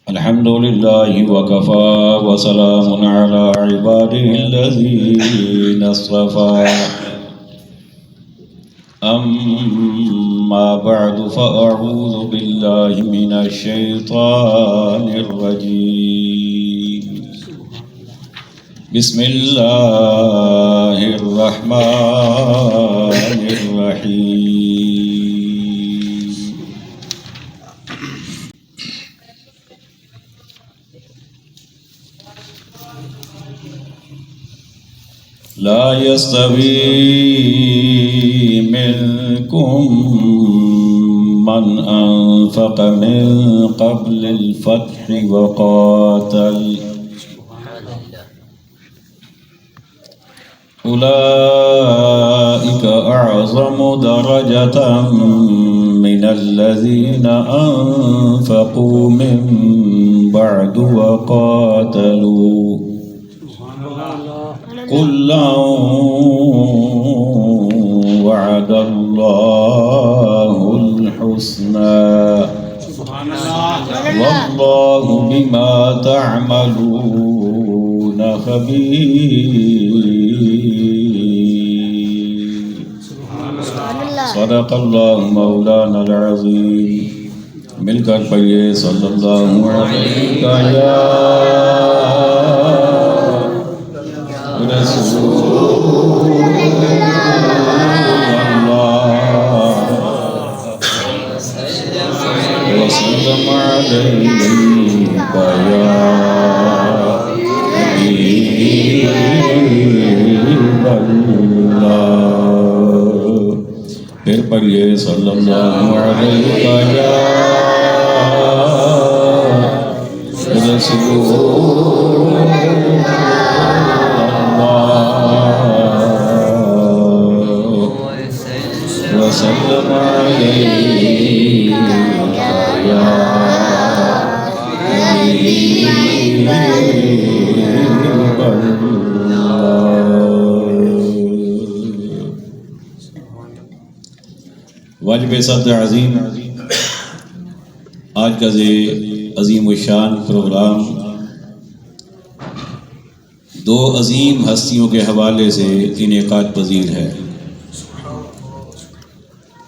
الحمد لله وكفى وسلام على عباده الذين اصطفى أما بعد فأعوذ بالله من الشيطان الرجيم بسم الله الرحمن الرحيم لا يستوي منكم من أنفق من قبل الفتح وقاتل أولئك أعظم درجة من الذين أنفقوا من بعد وقاتلوا كلا وعد الله الحسنى والله بما تعملون خبير صدق الله مولانا العظيم مل کر پڑھیے صلی اللہ علیہ رسول اللہ وسلم علیک یا حبیب اللہ پھر پڑھیے صلی اللہ علیہ یا رسول وسلم عليك يا حبيب الله واجب صدر عظیم آج کا عظیم الشان پروگرام دو عظیم ہستیوں کے حوالے سے انعقاد پذیر ہے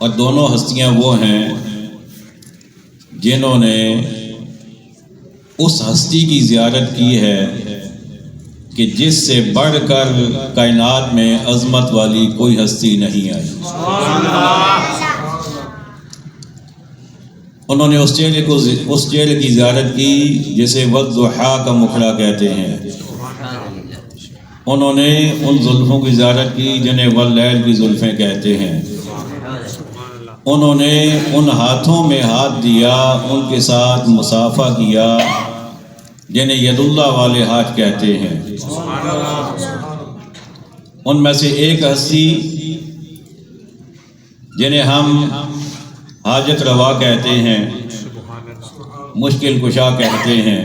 اور دونوں ہستیاں وہ ہیں جنہوں نے اس ہستی کی زیارت کی ہے کہ جس سے بڑھ کر کائنات میں عظمت والی کوئی ہستی نہیں آئی۔ انہوں نے اس چہرے کی زیارت کی جسے والضحیٰ کا مکھڑا کہتے ہیں۔ انہوں نے ان زلفوں کی زیارت کی جنہیں واللیل کی زلفیں کہتے ہیں۔ انہوں نے ان ہاتھوں میں ہاتھ دیا، ان کے ساتھ مصافحہ کیا جنہیں ید اللہ والے ہاتھ کہتے ہیں۔ ان میں سے ایک ہستی جنہیں ہم حاجت روا کہتے ہیں، مشکل کشا کہتے ہیں،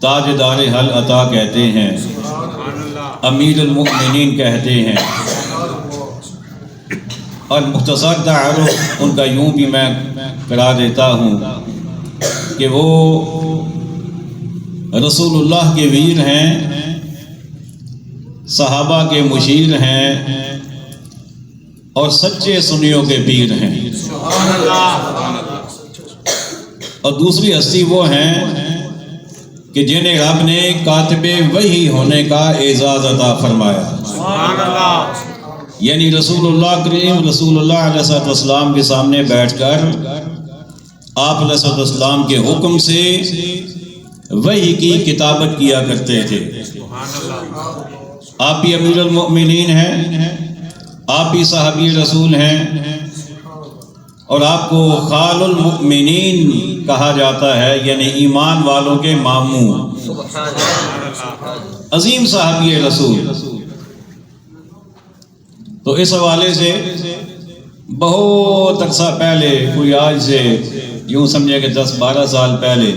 تاج دار حل عطا کہتے ہیں، امیر المؤمنین کہتے ہیں، اور مختصر تعارف ان کا یوں بھی میں کرا دیتا ہوں کہ وہ رسول اللہ کے ویر ہیں، صحابہ کے مشیر ہیں، اور سچے سنیوں کے پیر ہیں۔ اور دوسری ہستی وہ ہیں کہ جنہیں رب نے کاتب وحی ہونے کا اعزاز عطا فرمایا، یعنی رسول اللہ کریم رسول اللہ علیہ السلام کے سامنے بیٹھ کر آپ علیہ السلام کے حکم سے وحی کی کتابت کیا کرتے تھے۔ آپ بھی امیر المؤمنین ہیں، آپ بھی صحابی رسول ہیں، اور آپ کو خال المؤمنین کہا جاتا ہے، یعنی ایمان والوں کے ماموں، عظیم صحابی رسول۔ تو اس حوالے سے بہت عرصہ پہلے، کوئی آج سے یوں سمجھے کہ 10-12 سال پہلے،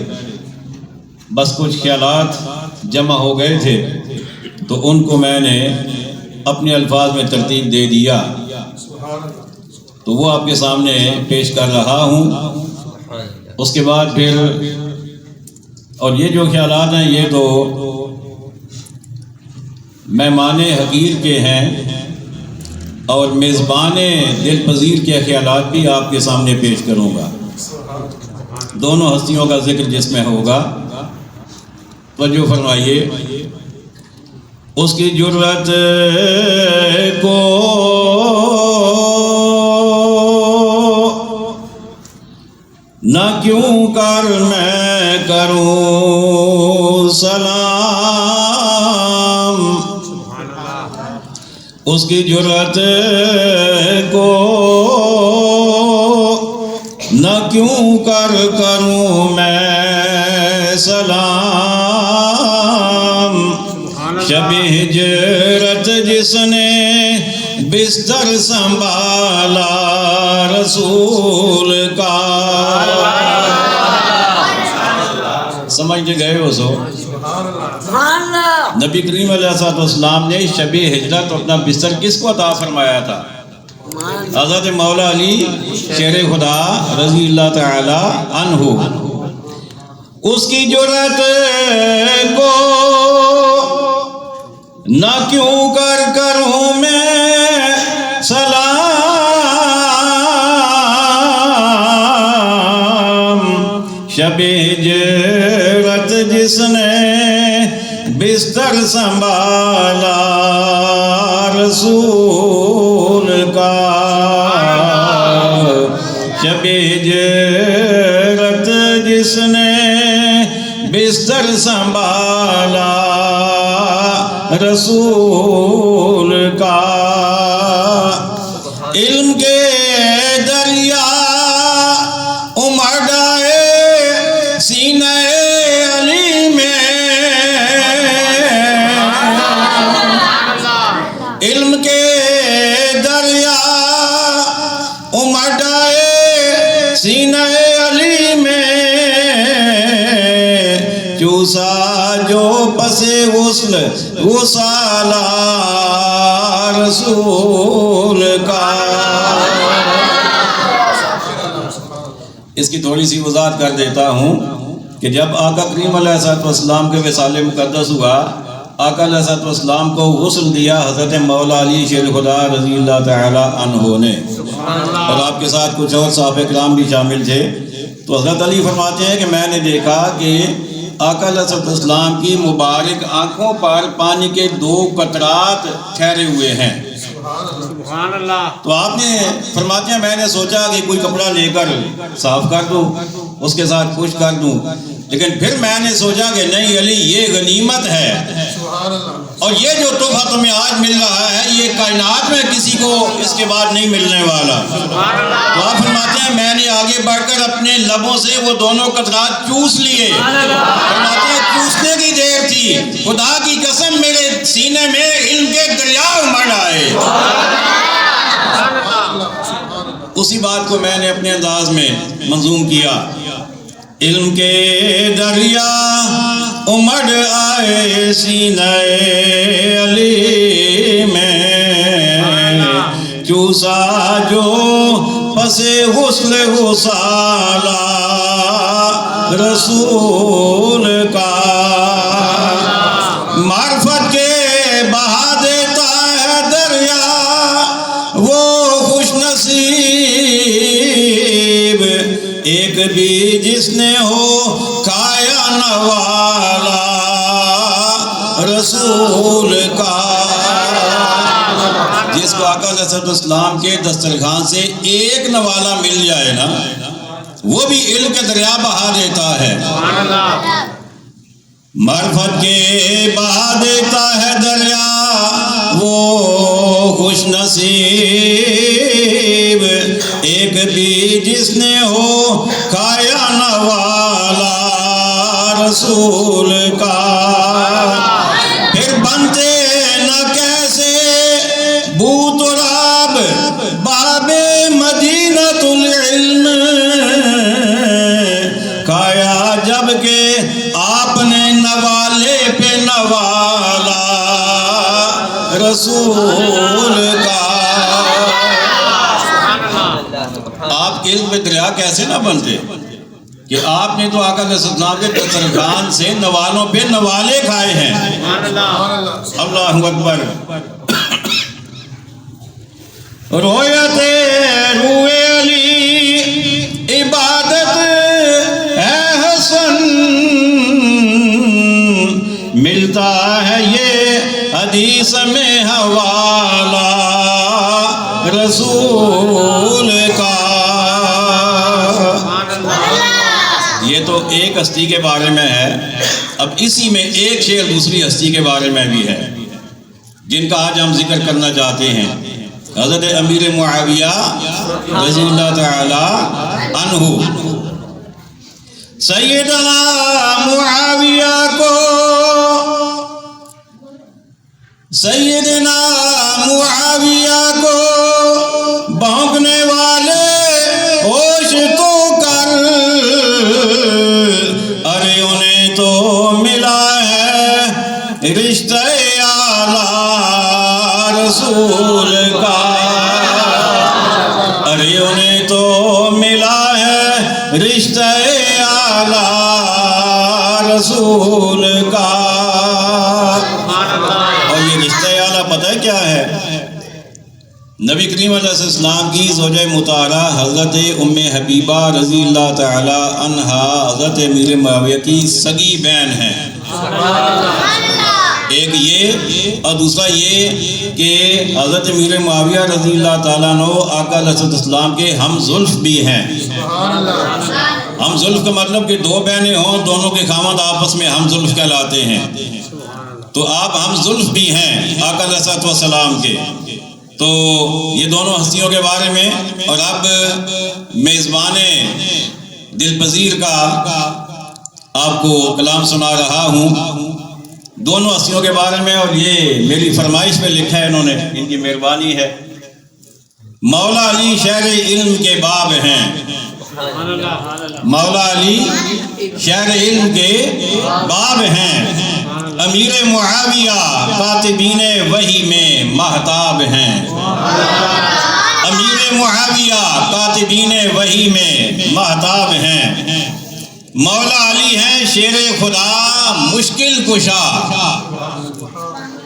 بس کچھ خیالات جمع ہو گئے تھے تو ان کو میں نے اپنے الفاظ میں ترتیب دے دیا، تو وہ آپ کے سامنے پیش کر رہا ہوں۔ اس کے بعد پھر اور یہ جو خیالات ہیں یہ تو مہمان حقیر کے ہیں، اور میزبان دل پذیر کے خیالات بھی آپ کے سامنے پیش کروں گا۔ دونوں ہستیوں کا ذکر جس میں ہوگا، توجہ فرمائیے۔ اس کی جرت کو نہ کیوں کر میں کروں سلام، اس کی جرت کو نہ کیوں کر کروں میں سلام، شب ہجرت جس نے بستر سنبھالا رسول کا۔ سمجھ گئے ہو سو؟ نبی کریم علیہ السلام نے شب ہجرت اپنا بستر کس کو عطا فرمایا تھا؟ حضرت مولا علی شیر خدا رضی اللہ تعالی عنہ۔ اس کی جرت کو نہ کیوں کر کروں میں سلام، شب ہجرت جس نے بستر سنبھالا رسول کا، شب ہجرت جس نے بستر سنبھالا رسول کا، علم کے دریا امڑائے سینہ علی میں، علم کے دریا امڑائے سینہ علی میں، چوسا جو پس غسل غسالہ رسول کا۔ اس کی تھوڑی سی وضاحت کر دیتا ہوں کہ جب آقا کریم علیہ السلام کے وصال مقدس ہوا، آقا علیہ السلام کو غسل دیا حضرت مولا علی شیر خدا رضی اللہ تعالی عنہ نے، اور آپ کے ساتھ کچھ اور صحابہ کرام بھی شامل تھے۔ تو حضرت علی فرماتے ہیں کہ میں نے دیکھا کہ آقا علیہ السلام کی مبارک آنکھوں پر پانی کے 2 قطرات ٹھہرے ہوئے ہیں۔ سبحان اللہ۔ تو آپ نے فرماتے ہیں میں نے سوچا کہ کوئی کپڑا لے کر صاف کر دوں، اس کے ساتھ خشک کر دوں، لیکن پھر میں نے سوچا کہ نہیں علی، یہ غنیمت ہے، اور یہ جو تحفہ تمہیں آج مل رہا ہے یہ کائنات میں کسی کو اس کے بعد نہیں ملنے والا۔ تو آپ فرماتے ہیں میں نے آگے بڑھ کر اپنے لبوں سے وہ دونوں قطرات چوس لیے۔ فرماتے ہیں چوسنے کی دیر تھی، خدا کی قسم میرے سینے میں علم کے دریا امڑ آئے۔ اسی بات کو میں نے اپنے انداز میں منظوم کیا، علم کے دریا امڑ آئے سینہ علی میں، چوسا جو پس غسل غسالہ رسول کا، معرفت کے بہا دیتا ہے دریا وہ خوش نصیب، ایک بھی جس نے ہو کھایا نوالا رسول کا۔ جس کو آقا علیہ السلام کے دسترخوان سے ایک نوالا مل جائے نا، وہ بھی علم کے دریا بہا دیتا ہے۔ معرفت کے بہا دیتا ہے دریا وہ خوش نصیب، ایک بھی جس نے ہو کھایا نوالا رسول کا، پھر بنتے نہ کیسے بوت و راب باب مدینۃ العلم، کھایا جب کہ آپ نے نوالے پہ نوالا رسول کا۔ آپ کے علم میں دریا کیسے نہ بنتے؟ کہ آپ نے تو آقا علیہ السلام کے دسترخوان سے نوالوں پہ نوالے کھائے ہیں. اللہ اکبر. رویت روئے علی عبادت ہے حسن، ملتا ہے یہ حدیث میں حوالہ رسول کا. یہ تو ایک ہستی کے بارے میں ہے. اب اسی میں ایک شعر دوسری ہستی کے بارے میں بھی ہے جن کا آج ہم ذکر کرنا چاہتے ہیں. حضرت امیر معاویہ رضی اللہ تعالی عنہ. سیدنا معاویہ کو بھونکنے والے ہوش تو کر، ارے انہیں تو ملا ہے رشتہ اعلیٰ رسول کا. ارے انہیں تو ملا ہے رشتہ اعلیٰ رسول کا. اور یہ رشتہ اعلیٰ پتہ ہے کیا ہے؟ نبی کریم علیہ السلام کی زوجہ مطہرہ حضرت ام حبیبہ رضی اللہ تعالی عنہا حضرت امیر معاویہ کی سگی بہن ہیں. ایک یہ اور دوسرا یہ کہ حضرت امیر معاویہ رضی اللہ تعالیٰ عنہ آقا علیہ السلام کے ہم زلف بھی ہیں. ہم زلف کا مطلب کہ دو بہنیں ہوں، دونوں کے خاوند آپس میں ہم زلف کہلاتے ہیں. تو آپ ہم زلف بھی ہیں آقا علیہ السلام کے. تو یہ دونوں ہستیوں کے بارے میں. اور اب میزبان دل پذیر کا آپ کو کلام سنا رہا ہوں دونوں ہستیوں کے بارے میں. اور یہ میری فرمائش پہ لکھا ہے انہوں نے، ان کی مہربانی ہے. مولا علی شہر علم کے باب ہیں. مولا علی شہر علم کے باب ہیں. امیر معاویہ کاتبین وحی میں مہتاب ہیں. امیر معاویہ کاتبین وحی میں مہتاب ہیں. مولا علی ہیں شیر خدا مشکل کشا.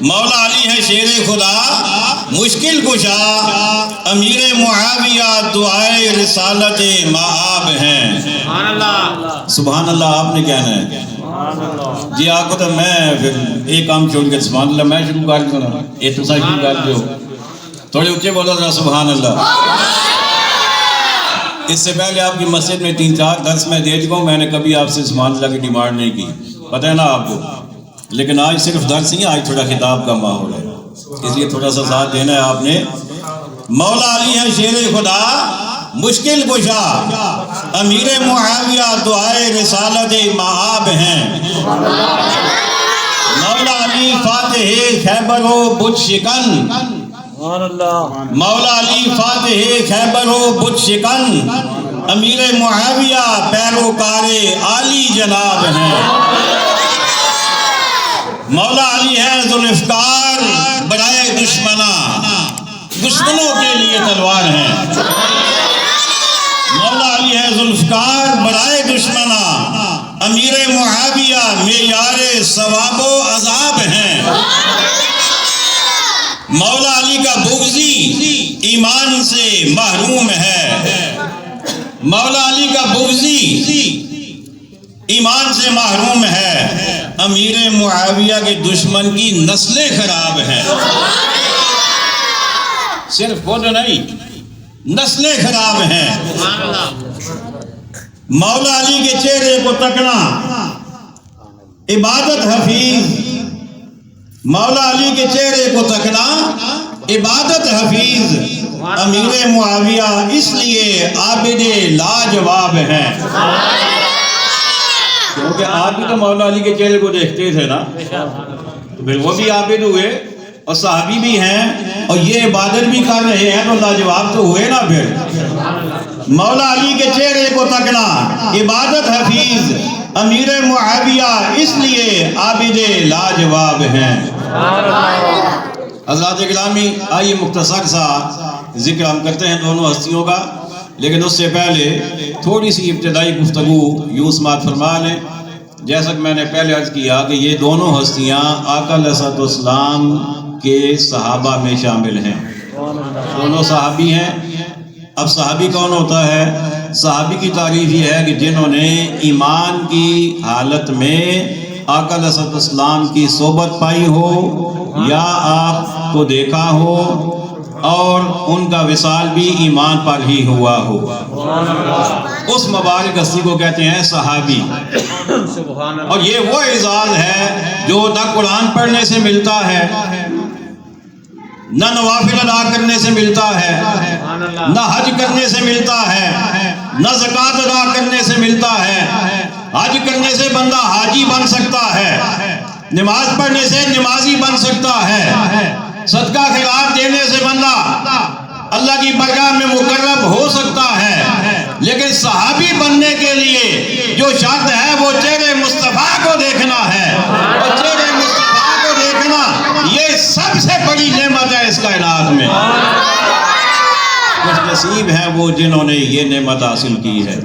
مولا علی ہے شیر خدا مشکل کشا. امیر معاویہ دعائے رسالت مآب ہیں. سبحان اللہ. آپ نے کہنا ہے جی آپ کو تو میں پھر ایک کام چھوڑ کے سبحان اللہ میں شروع کر دوں نا. یہ تو شروع کر دو، تھوڑے اونچے بولا تھا سبحان اللہ. اس سے پہلے آپ کی مسجد میں 3-4 درس میں دے چکا ہوں. میں نے کبھی آپ سے سبحان اللہ کی ڈیمانڈ نہیں کی، پتہ ہے نا آپ کو. لیکن آج صرف درس نہیں، آج تھوڑا خطاب کا ماحول ہے، اس لیے تھوڑا سا ساتھ دینا ہے آپ نے. مولا علی ہے شیر خدا مشکل کشا. امیر معاویہ دعائے رسالت مآب ہیں. مولا علی فاتح خیبر و بت شکن. مولا علی فاتح خیبر و بت شکن. امیر معاویہ پیروکار عالی جناب ہیں. مولا علی ہے ذوالفقار برائے دشمنوں کے لیے تلوار ہیں. مولا علی ہے ذوالفقار برائے دشمنا. امیر معاویہ معیار ثواب و عذاب ہیں. مولا علی کا بغضی ایمان سے محروم ہے. مولا علی کا بغضی ایمان سے محروم ہے. امیر معاویہ کے دشمن کی نسلیں خراب ہیں. صرف وہ تو نہیں، نسلیں خراب ہیں. مولا علی کے چہرے کو تکنا عبادت حفیظ. مولا علی کے چہرے کو تکنا عبادت حفیظ. امیر معاویہ اس لیے عابد لاجواب ہیں. کیونکہ آپ بھی تو مولا علی کے چہرے کو دیکھتے تھے نا، تو پھر وہ بھی عابد ہوئے اور صحابی بھی ہیں اور یہ عبادت بھی کر رہے ہیں، تو لاجواب تو ہوئے نا. پھر مولا علی کے چہرے کو تکنا عبادت حفیظ. امیر معاویہ اس لیے عابد لاجواب ہیں. حضرات گرامی، آئیے مختصر سا ذکر ہم کرتے ہیں دونوں ہستیوں کا. لیکن اس سے پہلے تھوڑی سی ابتدائی گفتگو یوں سماعت فرما لیں. جیسا کہ میں نے پہلے عرض کیا کہ یہ دونوں ہستیاں آقا علیہ الصلوۃ والسلام کے صحابہ میں شامل ہیں. دونوں صحابی ہیں. اب صحابی کون ہوتا ہے؟ صحابی کی تعریف یہ ہے کہ جنہوں نے ایمان کی حالت میں آقا علیہ الصلوۃ والسلام کی صحبت پائی ہو یا آپ کو دیکھا ہو اور ان کا وصال بھی ایمان پر ہی ہوا ہو. اس مبارک ہستی کو کہتے ہیں صحابی. اور یہ وہ اعزاز ہے جو نہ قرآن پڑھنے سے ملتا ہے، نہ نوافل ادا کرنے سے ملتا ہے، نہ حج کرنے سے ملتا ہے، نہ زکوٰۃ ادا کرنے سے ملتا ہے. حج کرنے سے بندہ حاجی بن سکتا ہے، نماز پڑھنے سے نمازی بن سکتا ہے، صدقہ خیرات دینے سے بندہ اللہ کی بارگاہ میں مقرب ہو سکتا ہے. لیکن صحابی بننے کے لیے جو شرط ہے وہ چہرے مصطفیٰ کو دیکھنا ہے. اور چہرے مصطفیٰ کو دیکھنا یہ سب سے بڑی نعمت ہے اس کائنات میں. خوش نصیب ہیں وہ جنہوں نے یہ نعمت حاصل کی ہے.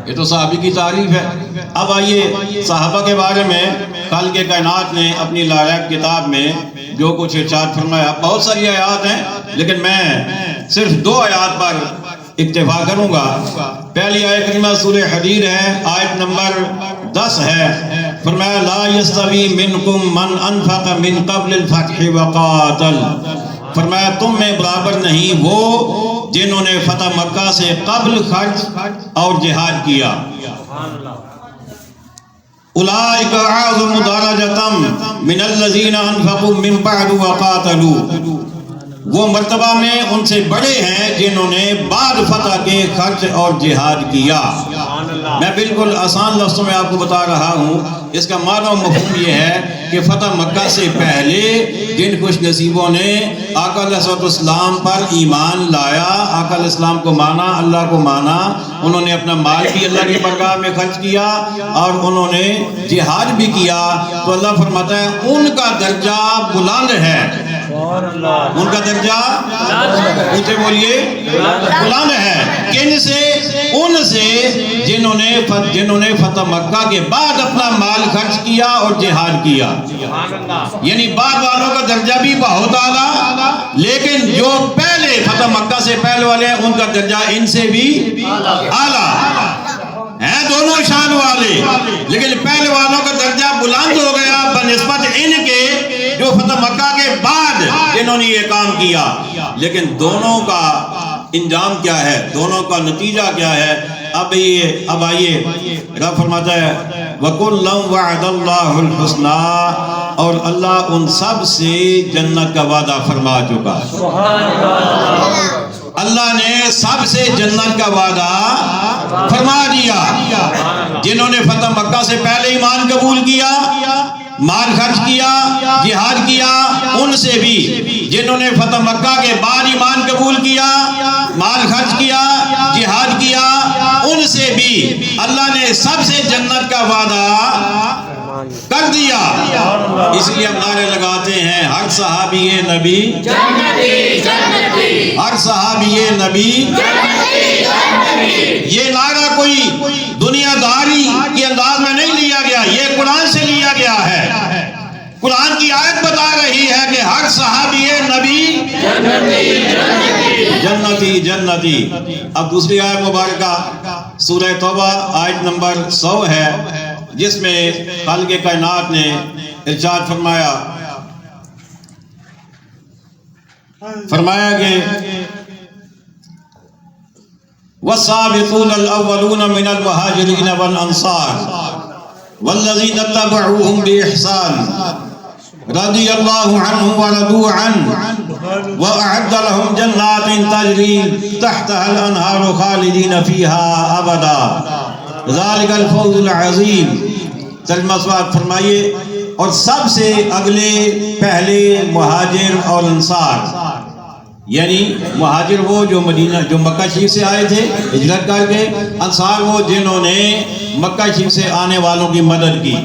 یہ تو صحابی کی تعریف ہے. اب آئیے صحابہ کے بارے میں خالق کائنات نے اپنی لائق کتاب میں جو کچھ ارشاد فرمایا. بہت ساری آیات ہیں لیکن میں صرف 2 آیات پر اکتفا کروں گا. پہلی آیت کریمہ سورہ حدید ہے، آیت نمبر 10 ہے. فرمایا لا یستوی منکم من انفق من قبل الفتح وقاتل. فرمایا تم میں برابر نہیں وہ جنہوں نے فتح مکہ سے قبل خرچ اور جہاد کیا. اولئک اعظم درجۃ من الذین انفقوا من بعد وقاتلوا. وہ مرتبہ میں ان سے بڑے ہیں جنہوں نے بعد فتح کے خرچ اور جہاد کیا. میں بالکل آسان لفظوں میں آپ کو بتا رہا ہوں. اس کا معنی و مفہوم یہ ہے کہ فتح مکہ سے پہلے جن خوش نصیبوں نے آقا علیہ الصلوۃ والسلام پر ایمان لایا، آقا علیہ السلام کو مانا، اللہ کو مانا، انہوں نے اپنا مال بھی اللہ کی بارگاہ میں خرچ کیا اور انہوں نے جہاد بھی کیا، تو اللہ فرماتا ہے ان کا درجہ بلند ہے. ان کا درجہ اونچے بولیے بلند ہے. کن سے؟ ان سے جنہوں نے فتح مکہ کے بعد اپنا مال خرچ کیا اور جہاد کیا. یعنی بعد والوں کا درجہ بھی بہت اعلیٰ، لیکن جو پہلے فتح مکہ سے پہلے والے ہیں ان کا درجہ ان سے بھی اعلیٰ ہیں. دونوں شان والے، لیکن پہلے والوں کا درجہ بلند ہو گیا بنسبت ان کے جو فتح مکہ کے بعد جنہوں نے یہ کام کیا. لیکن دونوں کا انجام کیا ہے، دونوں کا نتیجہ کیا ہے؟ اب آئیے رب فرماتا ہے وَكُلًّا وَعَدَ اللَّهُ الْحُسْنَىٰ، اور اللہ ان سب سے جنت کا وعدہ فرما چکا. اللہ نے سب سے جنت کا وعدہ فرما دیا. جنہوں نے فتح مکہ سے پہلے ایمان قبول کیا، مال خرچ کیا، جہاد کیا، ان سے بھی. جنہوں نے فتح مکہ کے بعد ایمان قبول کیا، مال خرچ کیا، جہاد کیا، ان سے بھی اللہ نے سب سے جنت کا وعدہ کر دیا. اس لیے ہم نعرے لگاتے ہیں ہر صحابی نبی جنتی جنتی، ہر صحابی نبی جنتی جنتی. یہ نعرہ کوئی دنیا داری کے انداز میں نہیں لیا گیا، یہ قرآن سے لیا گیا ہے. قرآن کی آیت بتا رہی ہے کہ ہر صحابی نبی جنتی جنتی. اب دوسری آیت مبارکہ سورہ توبہ آیت نمبر 100 ہے، جس میں خالق کائنات نے ارشاد فرمایا کہ والسابقون الاولون من المهاجرين والانصار والذين اتبعوهم باحسان رضي الله عنهم ورضوا عنه واعد لهم جنات تجري تحتها الانهار خالدين فيها ابدا ذلك الفوز العظیم. ترجمہ سواد فرمائیے. اور سب سے اگلے پہلے مہاجر اور انصار، یعنی مہاجر وہ جو مکہ شریف سے آئے تھے ہجرت کر کے، انصار وہ جنہوں نے مکہ شریف سے آنے والوں کی مدد کی.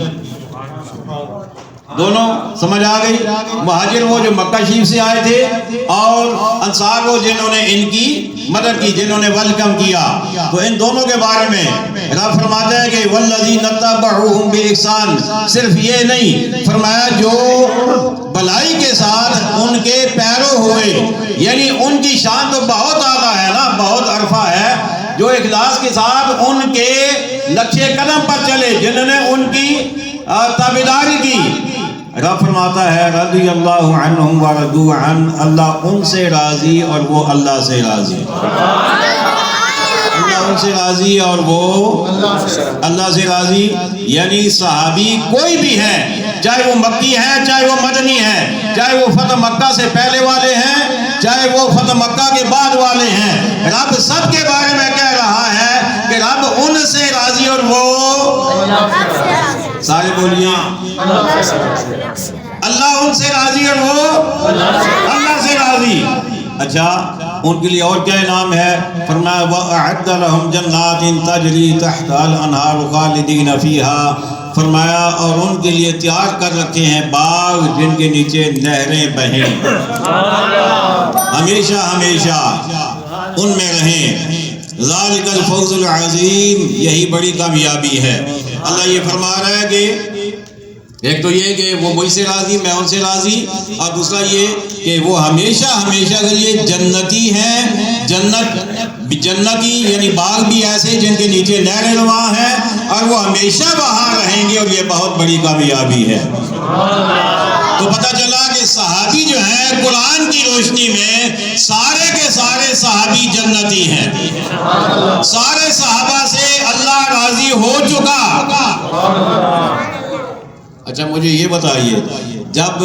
دونوں سمجھ آ گئی؟ مہاجر وہ جو مکہ شریف سے آئے تھے اور انصار وہ جنہوں نے ان کی مدد کی، جنہوں نے ویلکم کیا. تو ان دونوں کے بارے میں رب فرماتے ہیں کہ والذین اتبعوہم بإحسان، صرف یہ نہیں فرمایا جو بھلائی کے ساتھ ان کے پیرو ہوئے، یعنی ان کی شان تو بہت اعلیٰ ہے نا، بہت عرفہ ہے، جو اخلاص کے ساتھ ان کے نقش قدم پر چلے، جنہوں نے ان کی تابعداری کی. رب فرماتا ہے رضی اللہ عنہم ورضوا عنہ، اللہ ان سے راضی اور وہ اللہ سے راضی. اللہ ان سے راضی اور وہ اللہ سے راضی. یعنی صحابی کوئی بھی ہے، چاہے وہ مکی ہے، چاہے وہ مدنی ہے، چاہے وہ فتح مکہ سے پہلے والے ہیں، چاہے وہ فتح مکہ کے بعد والے ہیں، رب سب کے بارے میں کہہ رہا ہے کہ رب ان سے راضی اور وہ سارے بولیے اللہ ان سے راضی اور وہ اللہ سے راضی. اچھا ان کے لیے اور کیا انعام ہے؟ فرمایا وَأَعَدَّ لَهُمْ جَنَّاتٍ تَجْرِي تَحْتَهَا الْأَنْهَارُ خَالِدِينَ فِيهَا، فرمایا اور ان کے لیے تیار کر رکھے ہیں باغ جن کے نیچے نہریں بہیں، ہمیشہ ہمیشہ ان میں رہیں. ذَلِكَ الْفَوْزُ الْعَظِيمُ، یہی بڑی کامیابی ہے. اللہ یہ فرما رہا ہے کہ ایک تو یہ کہ وہ مجھ سے راضی، میں ان سے راضی، اور دوسرا یہ کہ وہ ہمیشہ ہمیشہ کے لیے جنتی ہیں. جنتی یعنی باغ بھی ایسے جن کے نیچے نہریں رواں ہیں، اور وہ ہمیشہ وہاں رہیں گے، اور یہ بہت بڑی کامیابی ہے. تو پتہ چلا کہ صحابی جو ہیں قرآن کی روشنی میں سارے کے سارے صحابی جنتی ہیں. سارے صحابہ سے اللہ راضی ہو چکا. اچھا مجھے یہ بتائیے، جب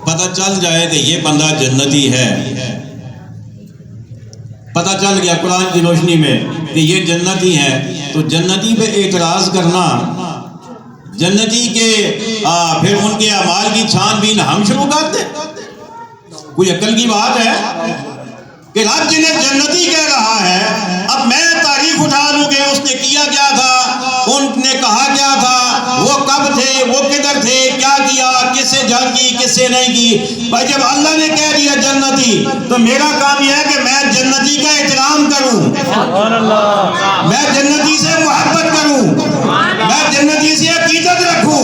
پتہ چل جائے کہ یہ بندہ جنتی ہے، پتہ چل گیا قرآن کی روشنی میں کہ یہ جنتی ہے، تو جنتی پہ اعتراض کرنا، جنتی کے پھر ان کے اعمال کی چھان بین ہم شروع کر دیں؟ کوئی عقل کی بات ہے کہ رب جنہیں جنتی کہہ رہا ہے، اب میں تاریخ اٹھا لوں کہ اس نے کیا کیا تھا، ان نے کہا کیا تھا، وہ کب تھے، وہ کدھر تھے، کیا کیا، کس سے جنگ کی، کس سے نہیں کی. بھائی جب اللہ نے کہہ دیا جنتی، تو میرا کام یہ ہے کہ میں جنتی کا احترام کروں، میں جنتی سے محبت کروں، میں جنتی سے عقیدت رکھوں.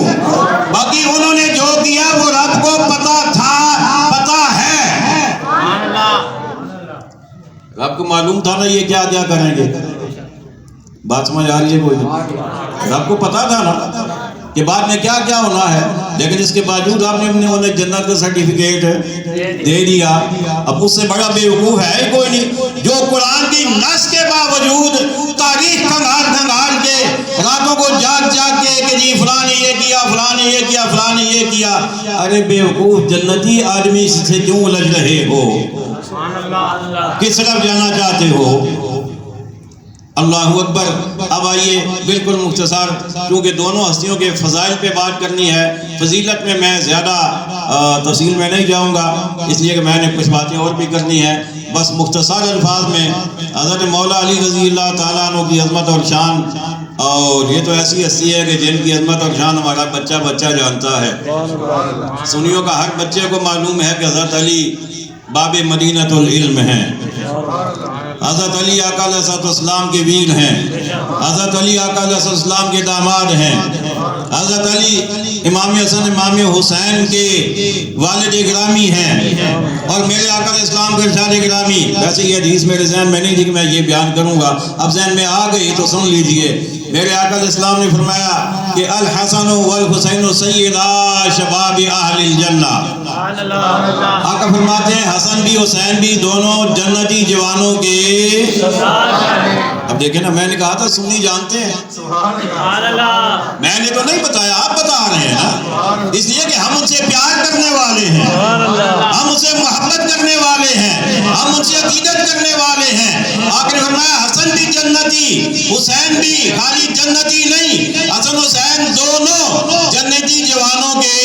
باقی انہوں نے جو کیا وہ رب کو پتا تھا، پتا ہے، رب کو معلوم تھا نا یہ کیا کیا کریں گے. بات سمجھ آ رہی ہے کوئی؟ رب کو پتا تھا نا کہ بعد میں کیا کیا ہونا ہے، لیکن اس کے باوجود آپ نے انہیں جنت کا سرٹیفکیٹ دے دیا. اب اس سے بڑا بے وقوف ہے ہی کوئی نہیں جو قرآن کی نص کے باوجود تاریخ کھنگال کے راتوں کو جاگ کے کہ جی فلاں نے یہ کیا، فلاں نے یہ کیا، فلاں نے یہ کیا. ارے بے وقوف جنتی آدمی سے کیوں الجھ رہے ہو؟ کس طرف جانا چاہتے ہو؟ اللہ اکبر. اب آئیے بالکل مختصر، کیونکہ دونوں ہستیوں کے فضائل پہ بات کرنی ہے، فضیلت میں میں زیادہ تفصیل میں نہیں جاؤں گا، اس لیے کہ میں نے کچھ باتیں اور بھی کرنی ہے. بس مختصر الفاظ میں حضرت مولا علی رضی اللہ تعالیٰ عنہ کی عظمت اور شان، اور یہ تو ایسی ہستی ہے کہ جن کی عظمت اور شان ہمارا بچہ بچہ جانتا ہے. سنیوں کا ہر بچے کو معلوم ہے کہ حضرت علی باب مدینۃ العلم ہیں، حضرت علی آقا علیہ السلام کے ویر ہیں، حضرت علی آقا علیہ السلام کے داماد ہیں، حضرت علی امام حسن امام حسین کے والد گرامی ہیں، اور میرے آقا علیہ السلام کے ارشاد گرامی. ویسے یہ حدیث میرے ذہن میں نہیں تھی کہ میں یہ بیان کروں گا، اب ذہن میں آ گئی تو سن لیجئے. میرے آقا علیہ السلام نے فرمایا کہ الحسن والحسین سیدا شباب اہل الجنہ. آقا فرماتے ہیں حسن بھی حسین بھی دونوں جنتی جوانوں کے. اب دیکھیں نا، میں نے کہا تھا سنی جانتے ہیں، میں نے تو نہیں بتایا، آپ بتا رہے ہیں نا، اس لیے کہ ہم ان سے پیار کرنے والے ہیں، ہم ان سے محبت کرنے والے ہیں، ہم ان سے عقیدت کرنے والے ہیں. آخر فرمایا حسن بھی جنتی، حسین بھی. خالی جنتی نہیں، حسن حسین دونوں جنتی جوانوں کے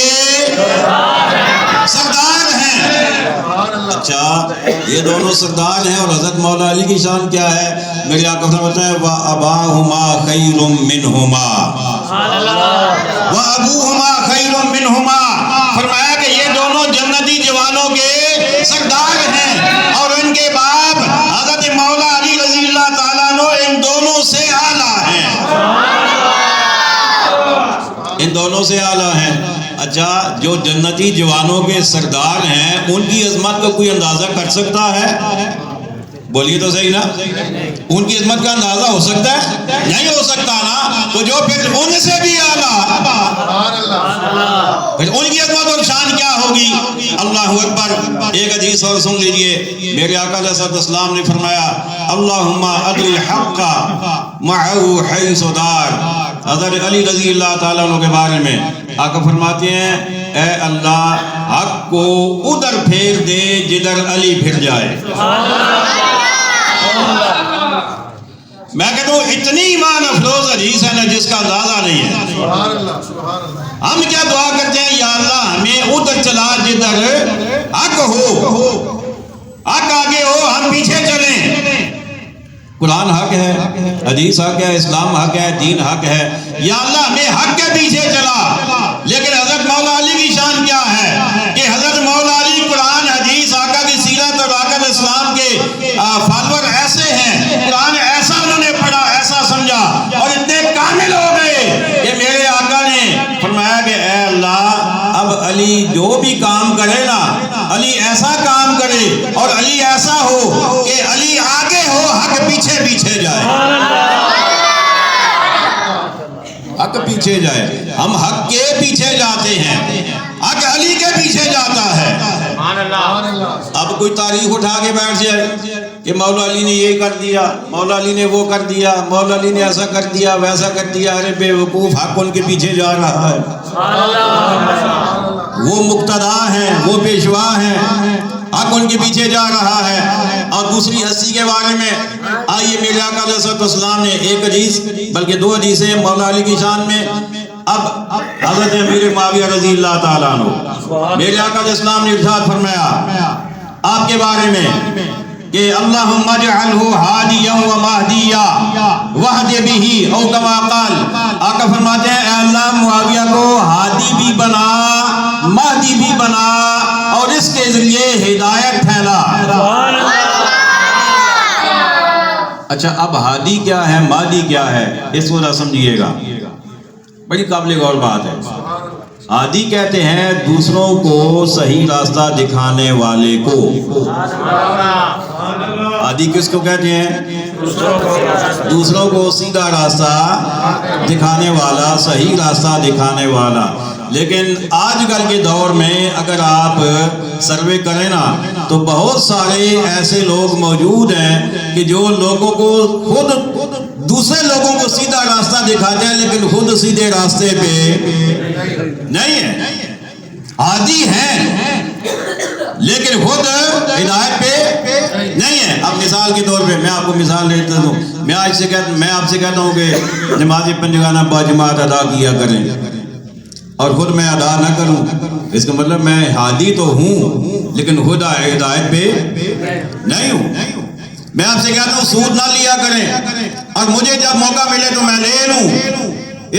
سردار ہیں. اچھا یہ دونوں سردار ہیں، اور حضرت مولا علی کی شان کیا ہے؟ میرے آقا فرماتے ہیں وَأَبَاهُمَا خَيْرٌ مِّنْهُمَا وَأَبُوهُمَا خَيْرٌ مِّنْهُمَا. فرمایا کہ یہ دونوں جنتی جوانوں کے سردار ہیں، اور ان کے باپ حضرت ان دونوں سے اعلیٰ ہیں۔ اچھا جو جنتی جوانوں کے سردار ہیں ان کی عظمت کا کوئی اندازہ کر سکتا ہے؟ بولیے تو صحیح نا، ان کی عظمت کا اندازہ ہو سکتا ہے؟ نہیں ہو سکتا نا، تو جو پھر ان سے بھی اعلیٰ، پھر ان کی عظمت اور شان کیا ہوگی؟ اللہ اکبر۔ ایک حدیث اور سن لیجئے، میرے آقا علیہ الصلوۃ والسلام نے فرمایا اللہم ادر الحق معه حیث دار۔ حضرت علی رضی اللہ تعالیٰ عنہ کے بارے میں آقا فرماتے ہیں اے اللہ حق کو ادھر پھیر دے جدھر علی پھر جائے۔ میں کہتا ہوں اتنی ایمان افروز حدیث ہے نا جس کا اندازہ نہیں ہے۔ ہم کیا دعا کرتے ہیں، یا اللہ ہمیں ادھر چلا جدھر حق ہو، حق آگے ہو ہم پیچھے چلیں۔ قرآن حق ہے، حدیث حق ہے، اسلام حق ہے، دین حق ہے، یا اللہ ہمیں حق کے پیچھے چلا۔ لیکن حضرت مولا علی کی شان کیا ہے کہ حضرت مولا علی قرآن حدیث آقا کی سیرت اور آقا علیہ السلام کے فالور ایسے ہیں، قرآن ایسا انہوں نے پڑھا، ایسا سمجھا اور اتنے کامل ہو گئے کہ میرے آقا نے فرمایا کہ اے اللہ اب علی جو بھی کام کرے نا، علی ایسا کام کرے اور علی ایسا ہو کہ علی آگے ہو حق پیچھے پیچھے جائے، حق پیچھے جائے۔ ہم حق کے پیچھے جاتے ہیں، حق علی کے پیچھے جاتا ہے۔ اب کوئی تاریخ اٹھا کے بیٹھ جائے کہ مولا علی نے یہ کر دیا، مولا علی نے وہ کر دیا، مولا علی نے ایسا کر دیا ویسا کر دیا، ارے بے وقوف، حق ان کے پیچھے جا رہا ہے۔ وہ مقتدا ہیں، وہ پیشوا ہیں، حق ان کے پیچھے جا رہا ہے۔ اور دوسری ہستی کے بارے میں آئیے میرے آقا علیہ الصلوۃ والسلام نے ایک حدیث بلکہ دو حدیثیں مولا علی کی شان میں۔ اب حضرت امیر معاویہ رضی اللہ تعالیٰ عنہ، میرے آقا علیہ السلام نے ارشاد فرمایا آپ کے بارے میں کہ اللہم اجعلہ ہادیا و مہدیا وہد بہ، او کما قال، آقا فرماتے ہیں اے اللہ معاویہ کو ہادی بھی بنا، مہدی بھی بنا اور اس کے ذریعے ہدایت پھیلا۔ اچھا اب ہادی کیا ہے، مہدی کیا ہے، اس کو ذرا سمجھیے گا، بڑی قابل غور بات ہے۔ ہادی کہتے ہیں دوسروں کو صحیح راستہ دکھانے والے کو۔ ہادی کس کو کہتے ہیں؟ دوسروں کو سیدھا راستہ دکھانے والا، صحیح راستہ دکھانے والا۔ لیکن آج کل کے دور میں اگر آپ سروے کریں نا تو بہت سارے ایسے لوگ موجود ہیں کہ جو لوگوں کو خود دوسرے لوگوں کو سیدھا راستہ دکھاتے ہیں لیکن خود سیدھے راستے پہ نہیں ہے، ہادی ہیں لیکن خود ہدایت پہ نہیں ہے۔ اب مثال کے طور پہ میں آپ کو مثال دیتا ہوں، میں آپ سے کہتا ہوں کہ نماز پنجگانہ باجماعت ادا کیا کریں اور خود میں ادا نہ کروں، اس کا مطلب میں ہادی تو ہوں لیکن خود ہدایت پہ نہیں ہوں۔ میں آپ سے کہتا ہوں سود نہ لیا کریں اور مجھے جب موقع ملے تو میں لے لوں،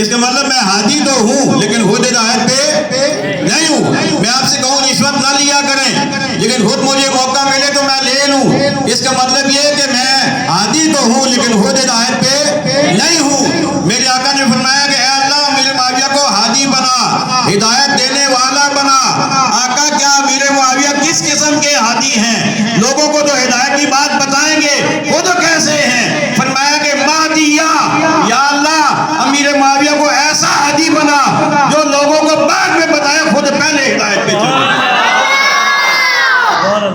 اس کا مطلب میں ہادی تو ہوں لیکن خود ہدایت پہ نہیں ہوں۔ میں آپ سے کہوں رشوت نہ لیا کریں لیکن خود مجھے موقع ملے تو میں لے لوں، اس کا مطلب یہ کہ میں ہادی تو ہوں لیکن خود ہدایت پہ نہیں ہوں۔ میرے آقا نے فرمایا کہ اے اللہ میرے معاویہ کو ہادی بنا، ہدایت دینے والا بنا۔ آقا کیا میرے معاویہ کس قسم کے ہادی ہیں؟ لوگوں کو تو ہدایت کی بات بتائیں گے، خود کیسے ہیں؟ فرمایا کہ مہدیہ، یا اللہ امیر معاویہ کو ایسا ہادی بنا جو لوگوں کو بعد میں بتائے، خود پہلے ہدایت پہ چلے۔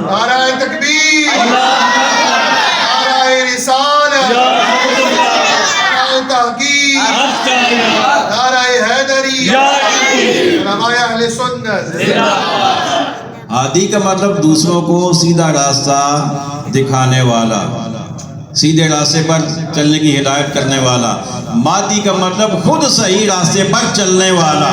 نعرہ تکبیر، نعرہ رسالت، نعرہ تحقیق، نعرہ حیدری، علماء اہل سنت۔ ہادی کا مطلب دوسروں کو سیدھا راستہ دکھانے والا، سیدھے راستے پر چلنے کی ہدایت کرنے والا۔ مہدی کا مطلب خود صحیح راستے پر چلنے والا،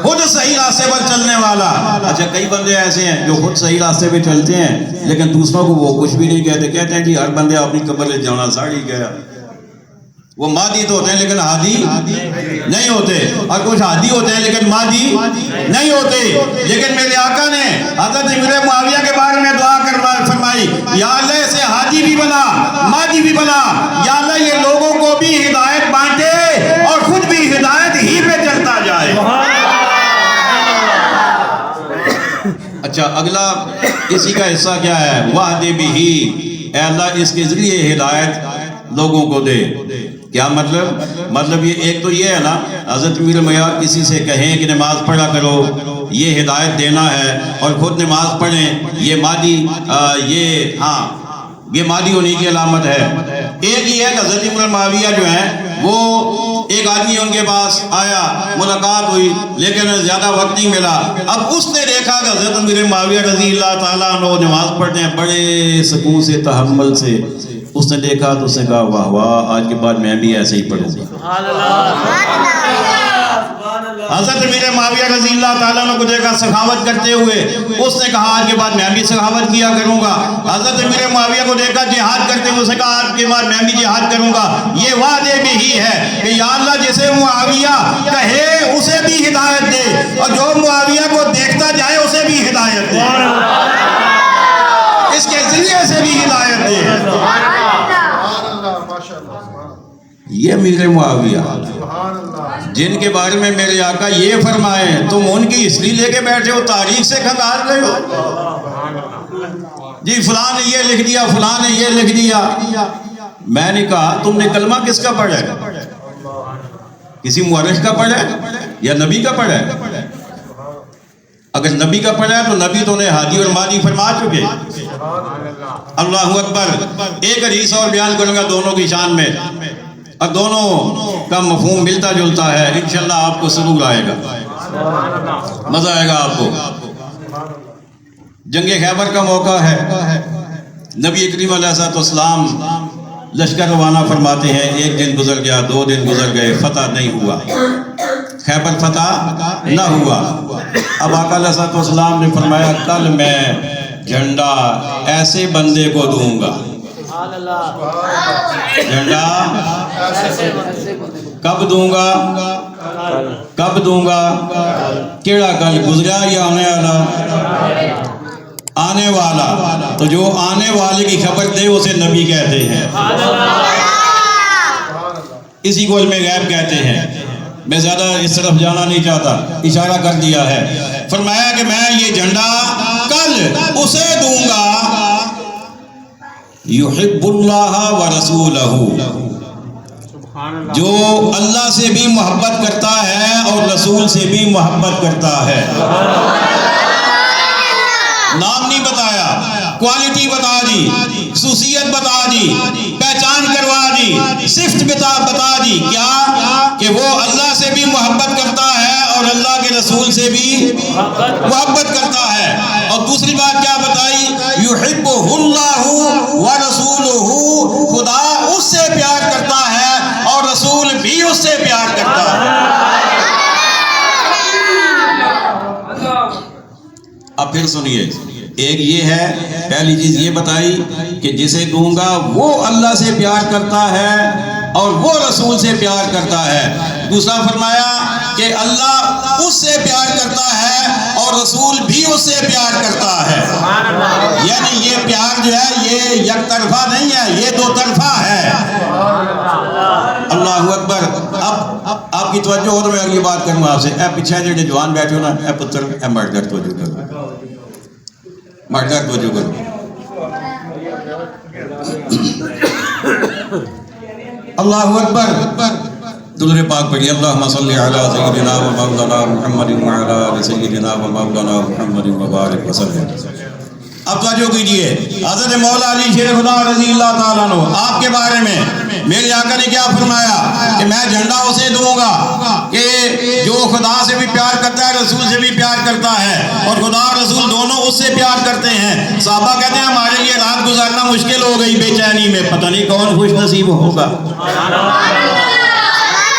خود صحیح راستے پر چلنے والا۔ اچھا کئی بندے ایسے ہیں جو خود صحیح راستے پہ چلتے ہیں لیکن دوسروں کو وہ کچھ بھی نہیں کہتے، کہتے ہیں جی ہر بندے اپنی قبر لے جانا ساڑی گیا۔ وہ مہدی تو ہوتے ہیں لیکن ہادی نہیں ہوتے، اور کچھ ہادی ہوتے ہیں لیکن مہدی نہیں ہوتے۔ لیکن میرے آقا نے حضرت امیر معاویہ کے بارے میں دعا فرمائی، یا اللہ اسے ہادی بھی بنا، مہدی بھی بنا، یا اللہ یہ لوگوں کو بھی ہدایت بانٹے اور خود بھی ہدایت ہی اگلا اسی کا حصہ کیا ہے؟ وَهْدِ بِهِ، اے اللہ اس کے ذریعے ہدایت لوگوں کو دے۔ کیا مطلب یہ ایک تو یہ ہے نا، حضرت امیر معیار کسی سے کہیں کہ نماز پڑھا کرو، یہ ہدایت دینا ہے، اور خود نماز پڑھیں، یہ مادی ہونے کی علامت ہے۔ ایک یہ ہے کہ حضرت ابن معاویہ جو ہیں وہ ایک آدمی ان کے پاس آیا، ملاقات ہوئی، لیکن زیادہ وقت نہیں ملا۔ اب اس نے دیکھا کہ حضرت ابن معاویہ رضی اللہ تعالیٰ عنہ نماز پڑھتے ہیں بڑے سکون سے، تحمل سے۔ اس نے دیکھا تو اس نے کہا واہ واہ، آج کے بعد میں بھی ایسے ہی پڑھوں گا۔ حضرت امیر معاویہ رضی اللہ تعالیٰ عنہ کو دیکھا سخاوت کرتے ہوئے، اس نے کہا آج کے بعد میں بھی سخاوت کیا کروں گا۔ حضرت امیر معاویہ کو دیکھا جہاد کرتے ہوئے، اس نے کہا آج کے بعد میں بھی جہاد کروں گا۔ یہ وعدے بھی ہی ہے کہ یا اللہ جسے معاویہ کہے اسے بھی ہدایت دے، اور جو معاویہ کو دیکھتا جائے اسے بھی ہدایت دے، اس کے ذریعے سے بھی ہدایت دے۔ یہ امیر معاویہ جن کے بارے میں میرے آقا یہ فرمائے، تم ان کی ہسٹری لے کے بیٹھے ہو، تاریخ سے کھنگال رہے ہو، جی فلاں نے یہ لکھ دیا، فلاں نے یہ لکھ دیا۔ میں نے کہا تم نے کلمہ کس کا پڑھا ہے؟ کسی مورخ کا پڑھا ہے یا نبی کا پڑھا ہے؟ اگر نبی کا پڑھا ہے تو نبی تو نے ہادی اور مادی فرما چکے۔ اللہ اکبر۔ ایک حدیث اور بیان کروں گا دونوں کی شان میں، اور دونوں کا مفہوم ملتا جلتا ہے، انشاءاللہ آپ کو سرور آئے گا، مزہ آئے گا آپ کو۔ جنگ خیبر کا موقع ہے، نبی کریم علیہ السلام لشکر روانہ فرماتے ہیں، ایک دن گزر گیا، 2 دن گزر گئے، فتح نہیں ہوا، خیبر فتح نہ ہوا۔ اب آقا علیہ السلام نے فرمایا کل میں جھنڈا ایسے بندے کو دوں گا۔ جھنڈا کب دوں گا؟ کب دوں گا؟ کیڑا کل گزرا یا آنے والا؟ آنے والا۔ تو جو آنے والے کی خبر دے اسے نبی کہتے ہیں، اسی کو علم غیب کہتے ہیں۔ میں زیادہ اس طرف جانا نہیں چاہتا، اشارہ کر دیا ہے۔ فرمایا کہ میں یہ جھنڈا کل اسے دوں گا یحب اللہ و رسولہ، جو اللہ سے بھی محبت کرتا ہے اور رسول سے بھی محبت کرتا ہے۔ نام نہیں بتایا، کوالٹی بتا دی، خصوصیت بتا دی، پہچان کروا دی، صفت بتا دی، کیا کہ وہ اللہ سے بھی محبت کرتا ہے اور اللہ کے رسول سے بھی محبت کرتا ہے۔ اور دوسری بات کیا بتائی؟ یحبہ اللہ و رسولہ، خدا اس سے پیار کرتا ہے اور رسول بھی اس سے پیار کرتا ہے۔ اب پھر سنیے، ایک یہ ہے، پہلی چیز یہ بتائی کہ جسے دوں گا وہ اللہ سے پیار کرتا ہے اور وہ رسول سے پیار کرتا ہے۔ دوسرا فرمایا کہ اللہ اس سے پیار کرتا ہے اور رسول بھی اس سے پیار کرتا ہے۔ یعنی یہ پیار جو ہے یہ یک طرفہ نہیں ہے، یہ 2 طرفہ ہے۔ اللہ اکبر۔ اب آپ کی توجہ ہو تو میں اگلی بات کروں گا آپ سے۔ اے پیچھے جڑے جوان بیٹھے ہو نا، اے پتر اے مرد کر توجہ کرو، مرد کر توجہ کرو۔ اللہ اکبر۔ درود پاک پڑھیے، اللہم صلی علی سیدنا و مولانا محمد و علی آل سیدنا و مولانا محمد و بارک وسلم۔ اب توجہ کیجئے، حضرت مولا علی شیر خدا رضی اللہ تعالیٰ عنہ، آپ کے بارے میں میرے آقا نے کیا فرمایا کہ میں جھنڈا اسے دوں گا کہ جو خدا سے بھی پیار کرتا ہے، رسول سے بھی پیار کرتا ہے، اور خدا اور رسول دونوں اس سے پیار کرتے ہیں۔ صحابہ کہتے ہیں ہمارے لیے رات گزارنا مشکل ہو گئی بے چینی میں، پتہ نہیں کون خوش نصیب ہوگا۔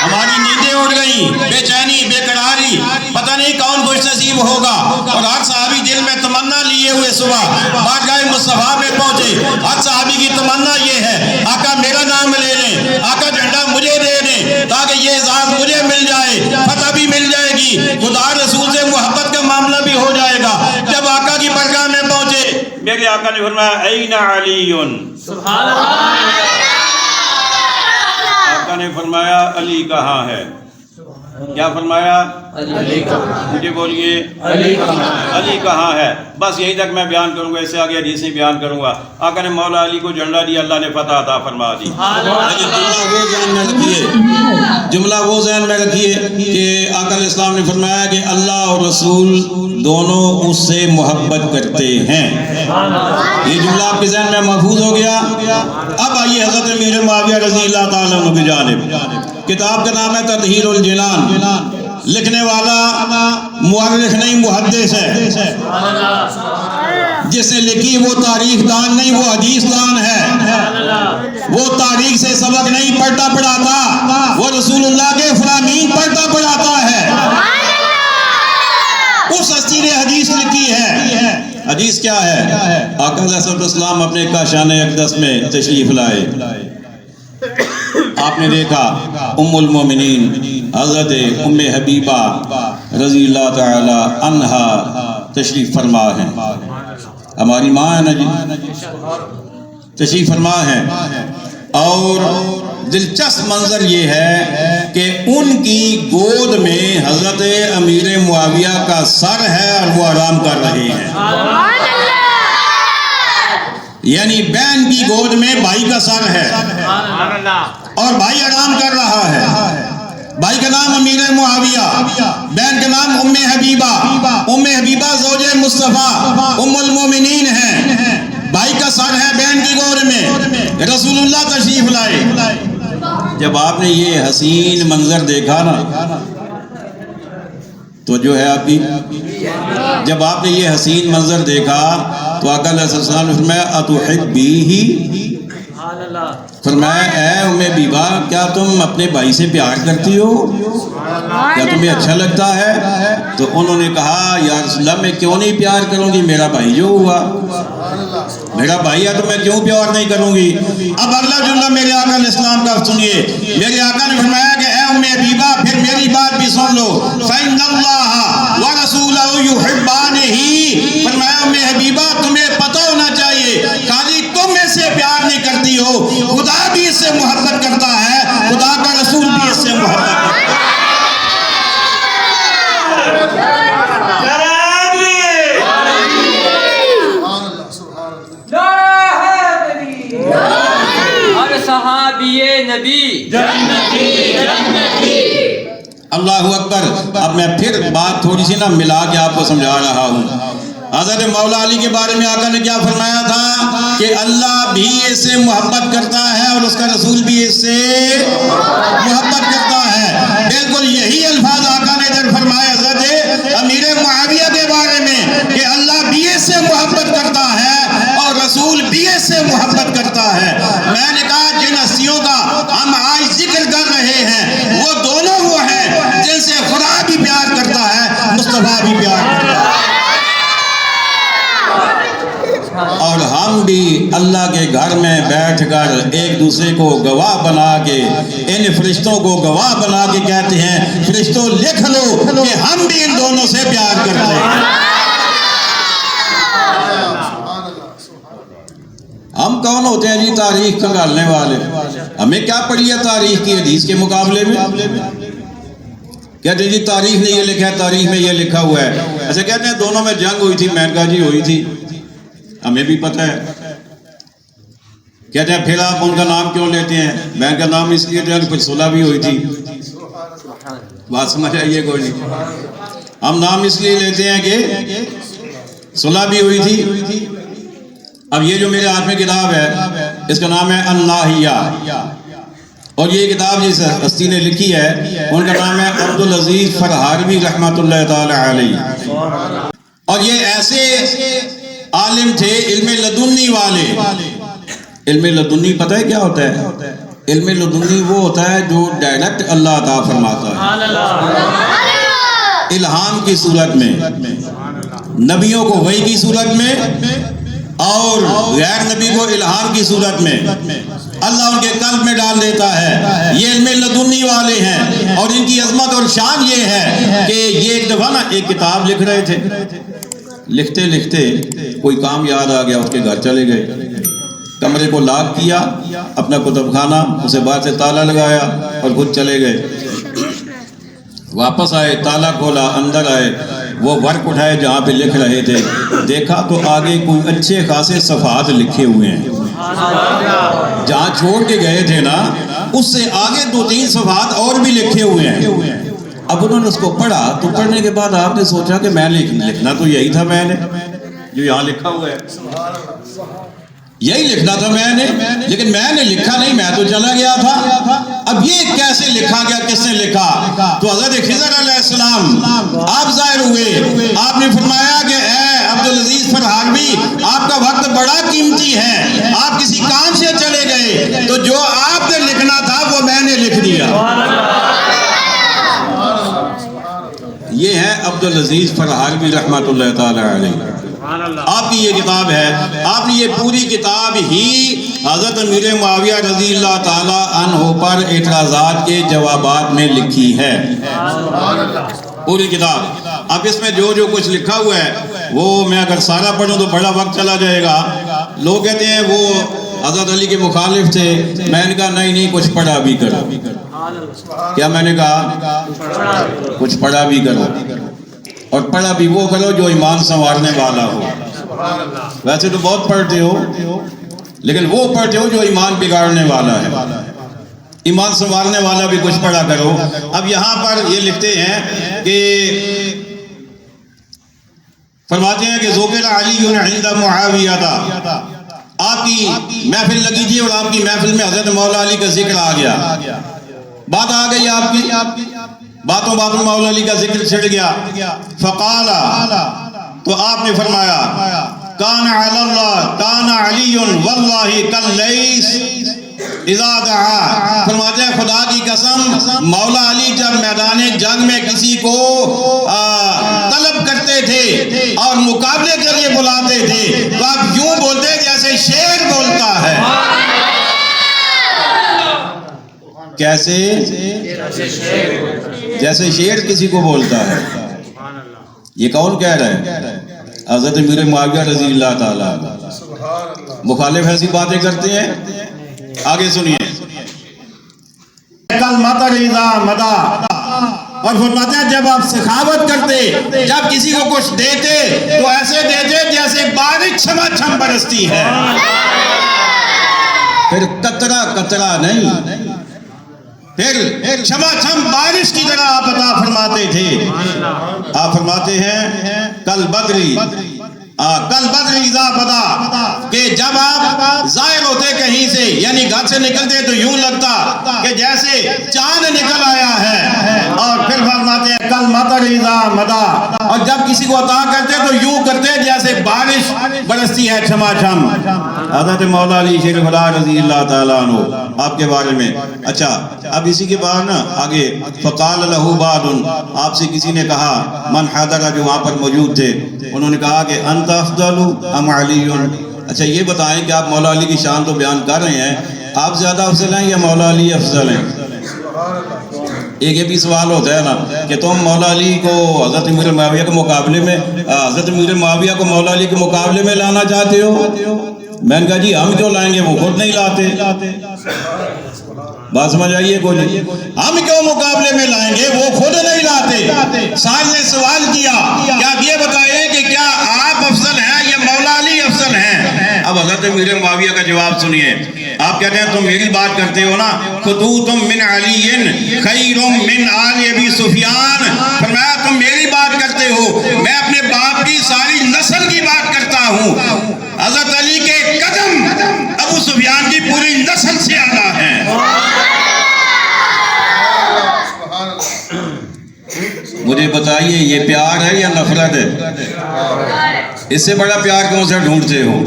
ہماری نیندیں اڑ گئیں، بے چینی، بے قراری، پتہ نہیں کون خوش نصیب ہوگا۔ اور ہر صحابی دل میں تمنا لیے ہوئے صبح بارگاہ مصطفیٰ میں پہنچے۔ ہر صحابی کی تمنا یہ ہے آقا میرا نام لے لیں، آقا جھنڈا مجھے دے دیں تاکہ یہ اعزاز مجھے مل جائے، فتح بھی مل جائے گی، خدا رسول سے محبت کا معاملہ بھی ہو جائے گا۔ جب آقا کی بارگاہ میں پہنچے، میرے آقا نے فرمایا این علی، سبحان اللہ۔ آقا نے فرمایا علی کہاں ہے؟ کیا فرمایا؟ مجھے بولیے علی کہاں ہے؟ بس یہیں تک میں بیان کروں گا، اس سے آگے حدیث نہیں بیان کروں گا۔ آقا نے مولا علی کو جھنڈا دیا، اللہ نے فتح عطا فرما دی۔ جملہ وہ ذہن میں رکھیے کہ آقا علیہ السلام نے فرمایا کہ اللہ اور رسول دونوں اس سے محبت کرتے ہیں۔ یہ جملہ آپ کے ذہن میں محفوظ ہو گیا۔ اب آئیے حضرت امیر معاویہ رضی اللہ تعالیٰ عنہ کی جانب۔ کتاب کا نام ہے تطہیر الجنان، لکھنے والا مورخ نہیں محدث ہے، جس نے لکھی وہ تاریخ دان نہیں، وہ حدیث دان ہے۔ وہ تاریخ سے سبق نہیں پڑھتا پڑھاتا، وہ رسول اللہ کے فرامین پڑھتا پڑھاتا ہے۔ اس ہستی نے حدیث لکھی ہے۔ حدیث کیا ہے؟ آقا علیہ السلام اپنے کاشان اقدس میں تشریف لائے۔ آپ نے دیکھا ام المومنین حضرت ام حبیبہ رضی اللہ تعالی عنہا تشریف فرما ہے، ہماری ماں ہے نا جی، تشریف فرما ہے۔ اور دلچسپ منظر یہ ہے کہ ان کی گود میں حضرت امیر معاویہ کا سر ہے اور وہ آرام کر رہے ہیں، یعنی بہن کی گود میں بھائی کا سر ہے اور بھائی آرام کر رہا ہے۔ بھائی کا نام امیر معاویہ، بہن کا نام ام حبیبہ۔ ام حبیبہ زوج مصطفیٰ ام المومنین ہیں، بھائی کا سر ہے بہن کی گود میں، رسول اللہ تشریف لائے۔ جب آپ نے یہ حسین منظر دیکھا نا تو جو ہے آپ کی، جب آپ نے یہ حسین منظر دیکھا تو آقا علیہ السلام نے فرمایا اتحبیہ، فرمایا اے ام حبیبہ کیا تم اپنے بھائی سے پیار کرتی ہو؟ کیا تمہیں اچھا لگتا ہے؟ تو انہوں نے کہا یا رسول اللہ میں کیوں نہیں پیار کروں گی، میرا بھائی جو ہوا، میرا بھائی ہے تو میں کیوں پیار نہیں کروں گی۔ اب اگلا جملہ میرے آقا علیہ السلام کا سنیے۔ میرے آقا نے فرمایا کہ اے ام حبیبہ پھر میری بات بھی سن لو، فإن اللہ ورسولہ یحبانہ، فرمایا ام حبیبہ تمہیں پتہ ہونا چاہیے خالی تم اس سے پیار نہیں کرتی ہو، خدا بھی اس سے محبت کرتا ہے، خدا کا رسول بھی اس سے محبت کرتا ہے۔ صحابی نبی اللہ اکبر۔ اب میں پھر بات تھوڑی سی نا ملا کے آپ کو سمجھا رہا ہوں۔ حضرت مولا علی کے بارے میں آقا نے کیا فرمایا تھا کہ اللہ بھی اس سے محبت کرتا ہے اور اس کا رسول بھی اس سے محبت کرتا ہے۔ بالکل یہی الفاظ آقا نے ادھر فرمایا حضرت امیر معاویہ کے بارے میں کہ اللہ بھی اس سے محبت کرتا ہے اور رسول بھی اس سے محبت کرتا ہے۔ میں نے کہا جن ہستیوں کا ہم آج ذکر کر رہے ہیں وہ دونوں وہ ہیں جن سے خدا بھی پیار کرتا ہے، مصطفیٰ بھی پیار کرتا ہے، اور ہم بھی اللہ کے گھر میں بیٹھ کر ایک دوسرے کو گواہ بنا کے ان فرشتوں کو گواہ بنا کے کہتے ہیں فرشتوں لکھ لو کہ ہم بھی ان دونوں سے پیار کرتے ہیں۔ ہم کون ہوتے ہیں جی تاریخ کھنگالنے والے؟ ہمیں کیا پڑھی ہے تاریخ کی حدیث کے مقابلے میں؟ کہتے ہیں جی تاریخ نے یہ لکھا ہے، تاریخ میں یہ لکھا ہوا ہے۔ ایسے کہتے ہیں دونوں میں جنگ ہوئی تھی، میں نے کہا جی ہوئی تھی، ہمیں بھی پتہ ہے۔ کہتے ہیں پھر آپ ان کا نام کیوں لیتے ہیں؟ میں کا نام اس لیے کہ کچھ صلح بھی ہوئی تھی۔ بات سمجھ آئیے کوئی نہیں، ہم نام اس لیے لیتے ہیں کہ صلح بھی ہوئی تھی۔ اب یہ جو میرے ہاتھ میں کتاب ہے اس کا نام ہے الناہیہ، اور یہ کتاب جس ہستی نے لکھی ہے ان کا نام ہے عبدالعزیز فرہاروی رحمۃ اللہ تعالی علیہ، اور یہ ایسے عالم تھے علم لدنی والے۔ علم لدنی پتہ ہے کیا ہوتا ہے؟ علم لدنی وہ ہوتا ہے جو ڈائریکٹ اللہ عطا فرماتا ہے الہام کی صورت میں، نبیوں کو وحی کی صورت میں اور غیر نبی کو الہام کی صورت میں اللہ ان کے قلب میں ڈال دیتا ہے۔ یہ علم لدنی والے ہیں، اور ان کی عظمت اور شان یہ ہے کہ یہ ایک دفعہ نا ایک کتاب لکھ رہے تھے، لکھتے لکھتے کوئی کام یاد آ گیا، اس کے گھر چلے گئے، کمرے کو لاک کیا، اپنا کتب خانہ اسے باہر سے تالا لگایا اور خود چلے گئے۔ واپس آئے، تالا کھولا، اندر آئے، وہ ورق اٹھائے جہاں پہ لکھ رہے تھے، دیکھا تو آگے کوئی اچھے خاصے صفحات لکھے ہوئے ہیں، جہاں چھوڑ کے گئے تھے نا اس سے آگے 2-3 صفحات اور بھی لکھے ہوئے ہیں۔ اب انہوں نے اس کو پڑھا تو پڑھنے کے بعد آپ نے سوچا کہ میں لکھنا تو یہی تھا، میں نے جو یہاں لکھا ہوا ہے یہی لکھنا تھا میں نے، لیکن میں نے لکھا نہیں، میں تو چلا گیا تھا۔ اب یہ کیسے لکھا گیا، کس نے لکھا؟ تو حضرت خضر علیہ السلام آپ ظاہر ہوئے، آپ نے فرمایا کہ اے عبدالعزیز فرحانوی، آپ کا وقت بڑا قیمتی ہے، آپ کسی کام سے چلے گئے تو جو آپ نے لکھنا تھا وہ میں نے لکھ دیا۔ یہ ہے عبدالعزیز فرحانوی رحمۃ اللہ تعالی علیہ، آپ کی یہ کتاب ہے، آپ نے یہ پوری کتاب ہی حضرت امیر معاویہ رضی اللہ تعالی عنہ پر اعتراضات کے جوابات میں لکھی ہے، پوری کتاب۔ اب اس میں جو کچھ لکھا ہوا ہے وہ میں اگر سارا پڑھوں تو بڑا وقت چلا جائے گا۔ لوگ کہتے ہیں وہ حضرت علی کے مخالف تھے، میں نے کہا نہیں کچھ پڑھا بھی کرو۔ کیا میں نے کہا؟ کچھ پڑھا بھی کرو، اور پڑھا بھی وہ کرو جو ایمان سنوارنے والا ہو۔ ویسے تو بہت پڑھتے ہو، لیکن وہ پڑھتے ہو جو ایمان بگاڑنے والا ہے، ایمان سنوارنے والا بھی کچھ پڑھا کرو۔ اب یہاں پر یہ لکھتے ہیں کہ فرماتے ہیں کہ ذکر علی عند معاویہ تھا، آپ کی محفل لگی تھی اور آپ کی محفل میں حضرت مولا علی کا ذکر آ گیا، بات آ گئی آپ کی، باتوں میں مولا علی کا ذکر چھڑ گیا۔ فقال، تو آپ نے فرمایا کان علی اللہ کان علی واللہ کاللیث اذا دعا، فرماتے ہیں خدا کی قسم مولا علی جب میدان جنگ میں کسی کو طلب کرتے تھے اور مقابلے کے لیے بلاتے تھے تو آپ یوں بولتے جیسے شیر بولتا ہے۔ کیسے؟ جیسے شیر کسی کو بولتا ہے۔ یہ کون کہہ رہا ہے؟ حضرت امیر معاویہ رضی اللہ تعالیٰ۔ مخالف ایسی باتیں کرتے ہیں، آگے سنیے۔ کل مطر اذا مدا، اور فرماتے ہیں جب آپ سخاوت کرتے، جب کسی کو کچھ دیتے تو ایسے دیتے جیسے بارش چھما چھم برستی ہے، پھر قطرہ قطرہ نہیں، پھر چھما چھم بارش کی طرح آپ عطا فرماتے تھے۔ آپ فرماتے ہیں کل بدری اذا بدا، کہ جب آپ ظاہر ہوتے کہیں سے، یعنی گھر سے نکلتے تو یوں لگتا کہ جیسے چاند نکل آیا ہے، اور پھر فرماتے ہیں کل مطر اذا مدا، اور جب کسی کو عطا کرتے تو یوں کرتے جیسے بارش برستی ہے چھما چھم۔ حضرت مولا علی شیر خدا رضی اللہ تعالیٰ عنہ آپ کے بارے میں۔ اچھا، اب اسی کے بعد نا آگے فقال له بعض، آپ سے کسی نے کہا، من حضر، جو وہاں پر موجود تھے، انہوں نے کہا کہ انت افضل ام علی، اچھا یہ بتائیں کہ آپ مولا علی کی شان تو بیان کر رہے ہیں، آپ زیادہ افضل ہیں یا مولا علی افضل ہیں؟ ایک یہ بھی سوال ہوتا ہے نا کہ تم مولا علی کو حضرت امیر معاویہ کے مقابلے میں، حضرت امیر معاویہ کو مولا علی کے مقابلے میں لانا چاہتے ہو۔ میں نے کہا جی ہم کیوں لائیں گے، وہ خود نہیں لاتے۔ بات سمجھ آئیے کوئی؟ ہم کیوں مقابلے میں لائیں گے، وہ خود نہیں لاتے۔ سائل نے سوال کیا کہ آپ یہ بتائیں کہ کیا آپ افضل ہیں یا مولا علی افضل ہیں؟ اب حضرت امیر معاویہ کا جواب سنیے۔ آپ کہتے ہیں تم میری بات کرتے ہو نا، خطوط من علی خیر من آل ابی سفیان، فرمایا تم میری بات کرتے ہو، میں اپنے باپ کی ساری نسل کی بات کرتا ہوں۔ حضرت علی کے قدم ابو سفیان کی پوری نسل سے اعلیٰ ہیں۔ مجھے بتائیے یہ پیار ہے یا نفرت ہے؟ اس سے بڑا پیار کون سا ڈھونڈتے ہو؟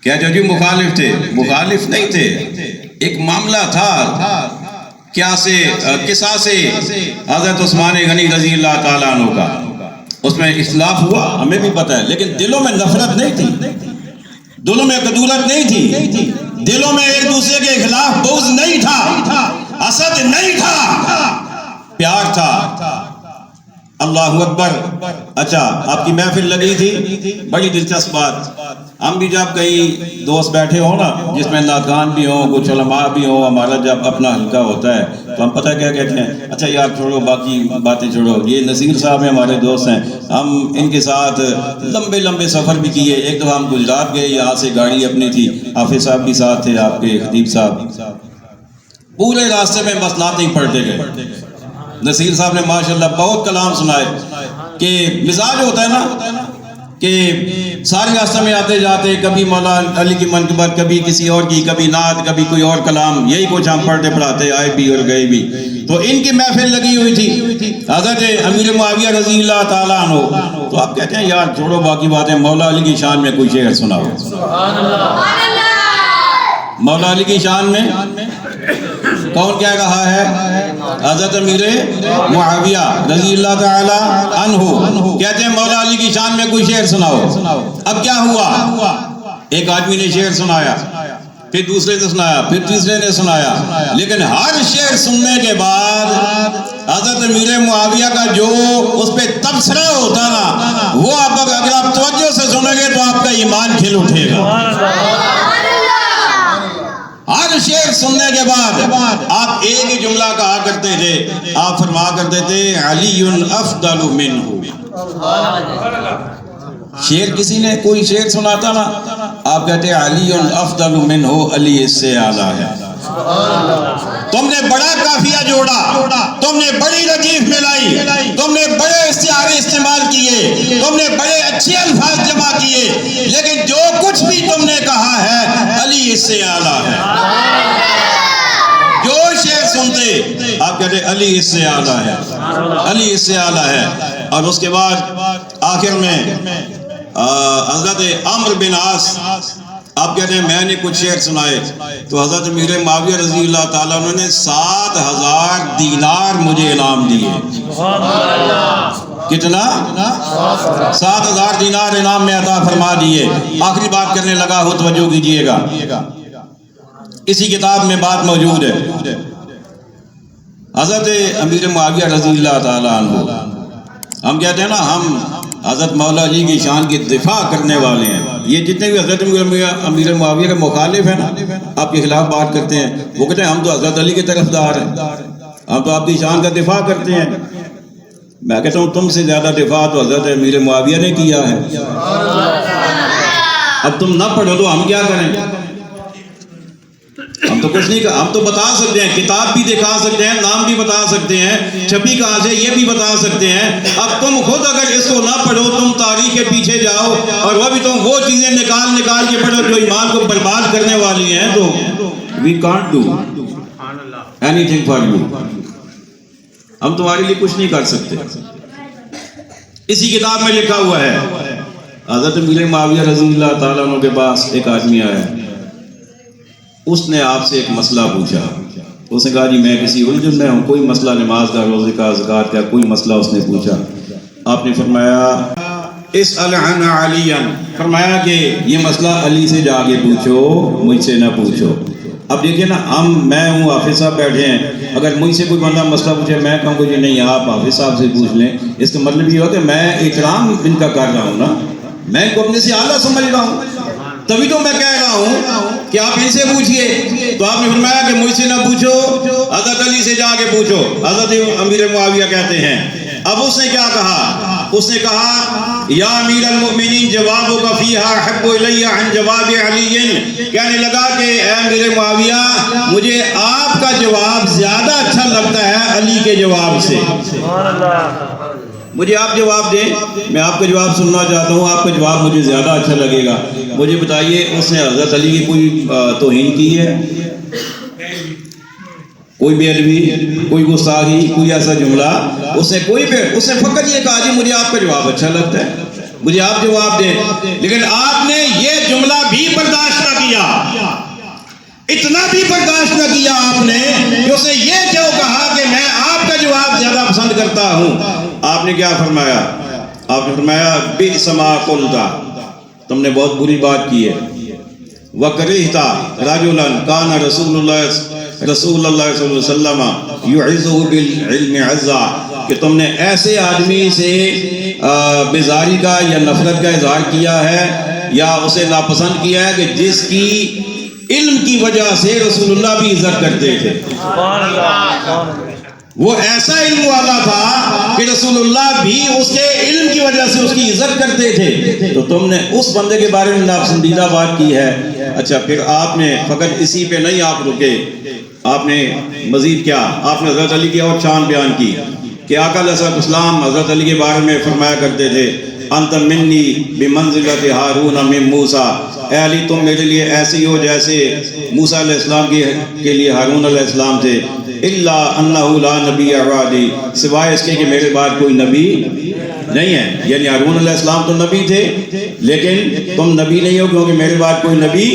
کیا جو جی مخالف تھے؟ مخالف نہیں تھے، ایک معاملہ تھا قصاص سے حضرت عثمان غنی رضی اللہ تعالیٰ عنہ کا، اس میں اختلاف ہوا، ہمیں بھی پتہ ہے، لیکن دلوں میں نفرت نہیں تھی، دلوں میں قدورت نہیں تھی، دلوں میں ایک دوسرے کے خلاف بغض نہیں تھا، حسد نہیں تھا، پیار تھا۔ اللہ اکبر. اچھا آپ کی محفل لگی تھی, بڑی دلچسپ بات. ہم بھی جب کئی دوست بیٹھے ہوں نا جس میں نعتخوان بھی ہوں, کچھ علماء بھی ہوں, ہمارا جب اپنا حلقہ ہوتا ہے تو ہم پتہ کیا کہتے ہیں, اچھا یار چھوڑو باقی باتیں چھوڑو, یہ نذیر صاحب ہیں ہمارے دوست ہیں, ہم ان کے ساتھ لمبے لمبے سفر بھی کیے. ایک دفعہ ہم گجرات گئے, یہاں سے گاڑی اپنی تھی, حافظ صاحب بھی ساتھ تھے, آپ کے خطیب صاحب. پورے راستے میں بس نعتیں پڑھتے گئے. نصیر صاحب نے ماشاءاللہ بہت کلام سنائے کہ مزاج ہوتا ہے نا کہ سارے راستے میں آتے جاتے, کبھی مولا علی کی منقبت, کبھی کسی اور کی, کبھی نعت, کبھی کوئی اور کلام, یہی کچھ ہم پڑھتے پڑھاتے آئے بھی اور گئے بھی. تو ان کی محفل لگی ہوئی تھی حضرت امیر معاویہ رضی اللہ تعالیٰ عنہ. تو آپ کہتے ہیں یار چھوڑو باقی باتیں, مولا علی کی شان میں کوئی شعر سناؤ. مولا علی کی شان میں کون کہہ رہا ہے؟ حضرت امیر معاویہ رضی اللہ تعالی عنہ کہتے ہیں مولا علی کی شان میں کوئی شعر سناؤ. اب کیا ہوا, ایک آدمی نے شعر سنایا, پھر دوسرے نے سنایا, پھر تیسرے نے سنایا, لیکن ہر شعر سننے کے بعد حضرت امیر معاویہ کا جو اس پہ تبصرہ ہوتا نا, وہ اگر آپ توجہ سے سنیں گے تو آپ کا ایمان کھل اٹھے گا. ہر شعر سننے کے بعد آپ ایک ہی جملہ کہا کرتے تھے, آپ فرما کرتے تھے علی افضل منہ. شعر کسی نے کوئی شعر سناتا نا, آپ کہتے علی افضل منہ, علی اس سے اعلیٰ ہے. تم نے بڑا قافیہ جوڑا, تم نے بڑی ردیف ملائی, تم نے بڑے استعارے استعمال کیے, تم نے بڑے اچھے الفاظ جمع کیے, لیکن جو کچھ بھی تم نے کہا ہے علی اس سے اعلیٰ ہے. جو شعر سنتے آپ کہتے علی اس سے اعلیٰ ہے, علی اس سے اعلیٰ ہے. اور اس کے بعد آخر میں حضرت عمرو بن عاص آپ کہتے ہیں میں نے کچھ شعر سنائے, تو حضرت امیر معاویہ رضی اللہ تعالیٰ عنہ نے 7,000 دینار مجھے انعام دیے. کتنا؟ 7,000 دینار انعام میں عطا فرما دیے. آخری بات کرنے لگا ہو, توجہ کیجئے گا, اسی کتاب میں بات موجود ہے. حضرت امیر معاویہ رضی اللہ تعالیٰ عنہ, ہم کہتے ہیں نا ہم حضرت مولا علی کی شان کی دفاع کرنے والے ہیں. یہ جتنے بھی حضرت امیر معاویہ کے مخالف ہیں نا, آپ کے خلاف بات کرتے ہیں, وہ کہتے ہیں ہم تو حضرت علی کے طرفدار ہیں, ہم تو آپ کی شان کا دفاع کرتے ہیں. میں کہتا ہوں تم سے زیادہ دفاع تو حضرت امیر معاویہ نے کیا ہے. اب تم نہ پڑھو تو ہم کیا کریں؟ ہم تو کچھ نہیں, ہم تو بتا سکتے ہیں, کتاب بھی دکھا سکتے ہیں, نام بھی بتا سکتے ہیں, چھپی کہاں سے یہ بھی بتا سکتے ہیں. اب تم خود اگر اس کو نہ پڑھو, تم تاریخ کے پیچھے جاؤ اور وہ بھی تم وہ چیزیں نکال کے پڑھو جو ایمان کو برباد کرنے والی ہیں, تو we can't do anything for you. ہم تمہارے لیے کچھ نہیں کر سکتے. اسی کتاب میں لکھا ہوا ہے حضرت امیر معاویہ رضی اللہ تعالیٰ عنہ کے پاس ایک آدمی آیا, اس نے آپ سے ایک مسئلہ پوچھا. اس نے کہا جی میں کسی الجھن میں ہوں, کوئی مسئلہ نماز کا, روزے کا, زکوٰۃ کا, کوئی مسئلہ اس نے پوچھا. آپ نے فرمایا اسأل عن علی, فرمایا کہ یہ مسئلہ علی سے جا کے پوچھو, مجھ سے نہ پوچھو. اب دیکھیے نا, میں ہوں, حافظ صاحب بیٹھے ہیں, اگر مجھ سے کوئی بندہ مسئلہ پوچھے, میں کہوں کہ جی نہیں آپ حافظ صاحب سے پوچھ لیں, اس کا مطلب یہ ہو کہ میں اکرام ان کا کر رہا ہوں نا, میں ان کو اپنے سے اعلیٰ سمجھ رہا ہوں, تبھی تو میں کہہ رہا ہوں کہ آپ ان سے پوچھئے. تو آپ نے فرمایا کہ مجھ سے نہ پوچھو, حضرت علی سے جا کے پوچھو. حضرت امیر معاویہ کہتے ہیں, اب اس نے کیا کہا, اس نے کہا یا امیر المؤمنین جوابک فیہا احب الی عن جواب علی. کہنے لگا کہ اے امیر معاویہ, مجھے آپ کا جواب زیادہ اچھا لگتا ہے علی کے جواب سے. مجھے آپ جواب دیں, میں آپ کا جواب سننا چاہتا ہوں, آپ کا جواب مجھے زیادہ اچھا لگے گا. مجھے بتائیے اس نے حضرت علی کی کوئی توہین کی ہے, کوئی بے ادبی, کوئی گستاخی, کوئی ایسا جملہ اس نے اس نے فقط یہ کہا جی مجھے آپ کا جواب اچھا لگتا ہے, مجھے آپ جواب دیں. لیکن آپ نے یہ جملہ بھی برداشت نہ کیا, اتنا بھی برداشت نہ کیا آپ نے کہ اس نے یہ کیوں کہا کہ میں آپ کا جواب زیادہ پسند کرتا ہوں. آپ نے کیا فرمایا, آپ نے فرمایا بئس ما قلت, تم نے بہت بری بات کی ہے. وَكَرِهْتَ رَجُلًا كَانَ رسول اللہ صلی اللہ علیہ وسلم يُعِزُّهُ بِالْعِلْمِ عَزًّا, کہ تم نے ایسے آدمی سے بیزاری کا یا نفرت کا اظہار کیا ہے یا اسے ناپسند کیا ہے کہ جس کی علم کی وجہ سے رسول اللہ بھی عزت کرتے تھے. وہ ایسا علم والا تھا کہ رسول اللہ بھی اس کے علم کی وجہ سے اس کی عزت کرتے تھے. تو تم نے اس بندے کے بارے میں ناپسندیدہ بات کی ہے. اچھا پھر آپ نے فقط اسی پہ نہیں آپ رکے, آپ نے مزید کیا, آپ نے حضرت علی کی اور شان بیان کی کہ آقا علیہ السلام حضرت علی کے بارے میں فرمایا کرتے تھے انت منی بمنزلت ہارون من موسیٰ, اے علی تم میرے لیے ایسے ہی ہو جیسے موسیٰ علیہ السلام کے لیے ہارون علیہ السلام تھے. الا انہ لا نبی بعدی, سوائے اس کے کہ میرے بعد کوئی نبی نہیں ہے. یعنی ہارون علیہ السلام تو نبی تھے لیکن تم نبی نہیں ہو کیونکہ میرے بعد کوئی نبی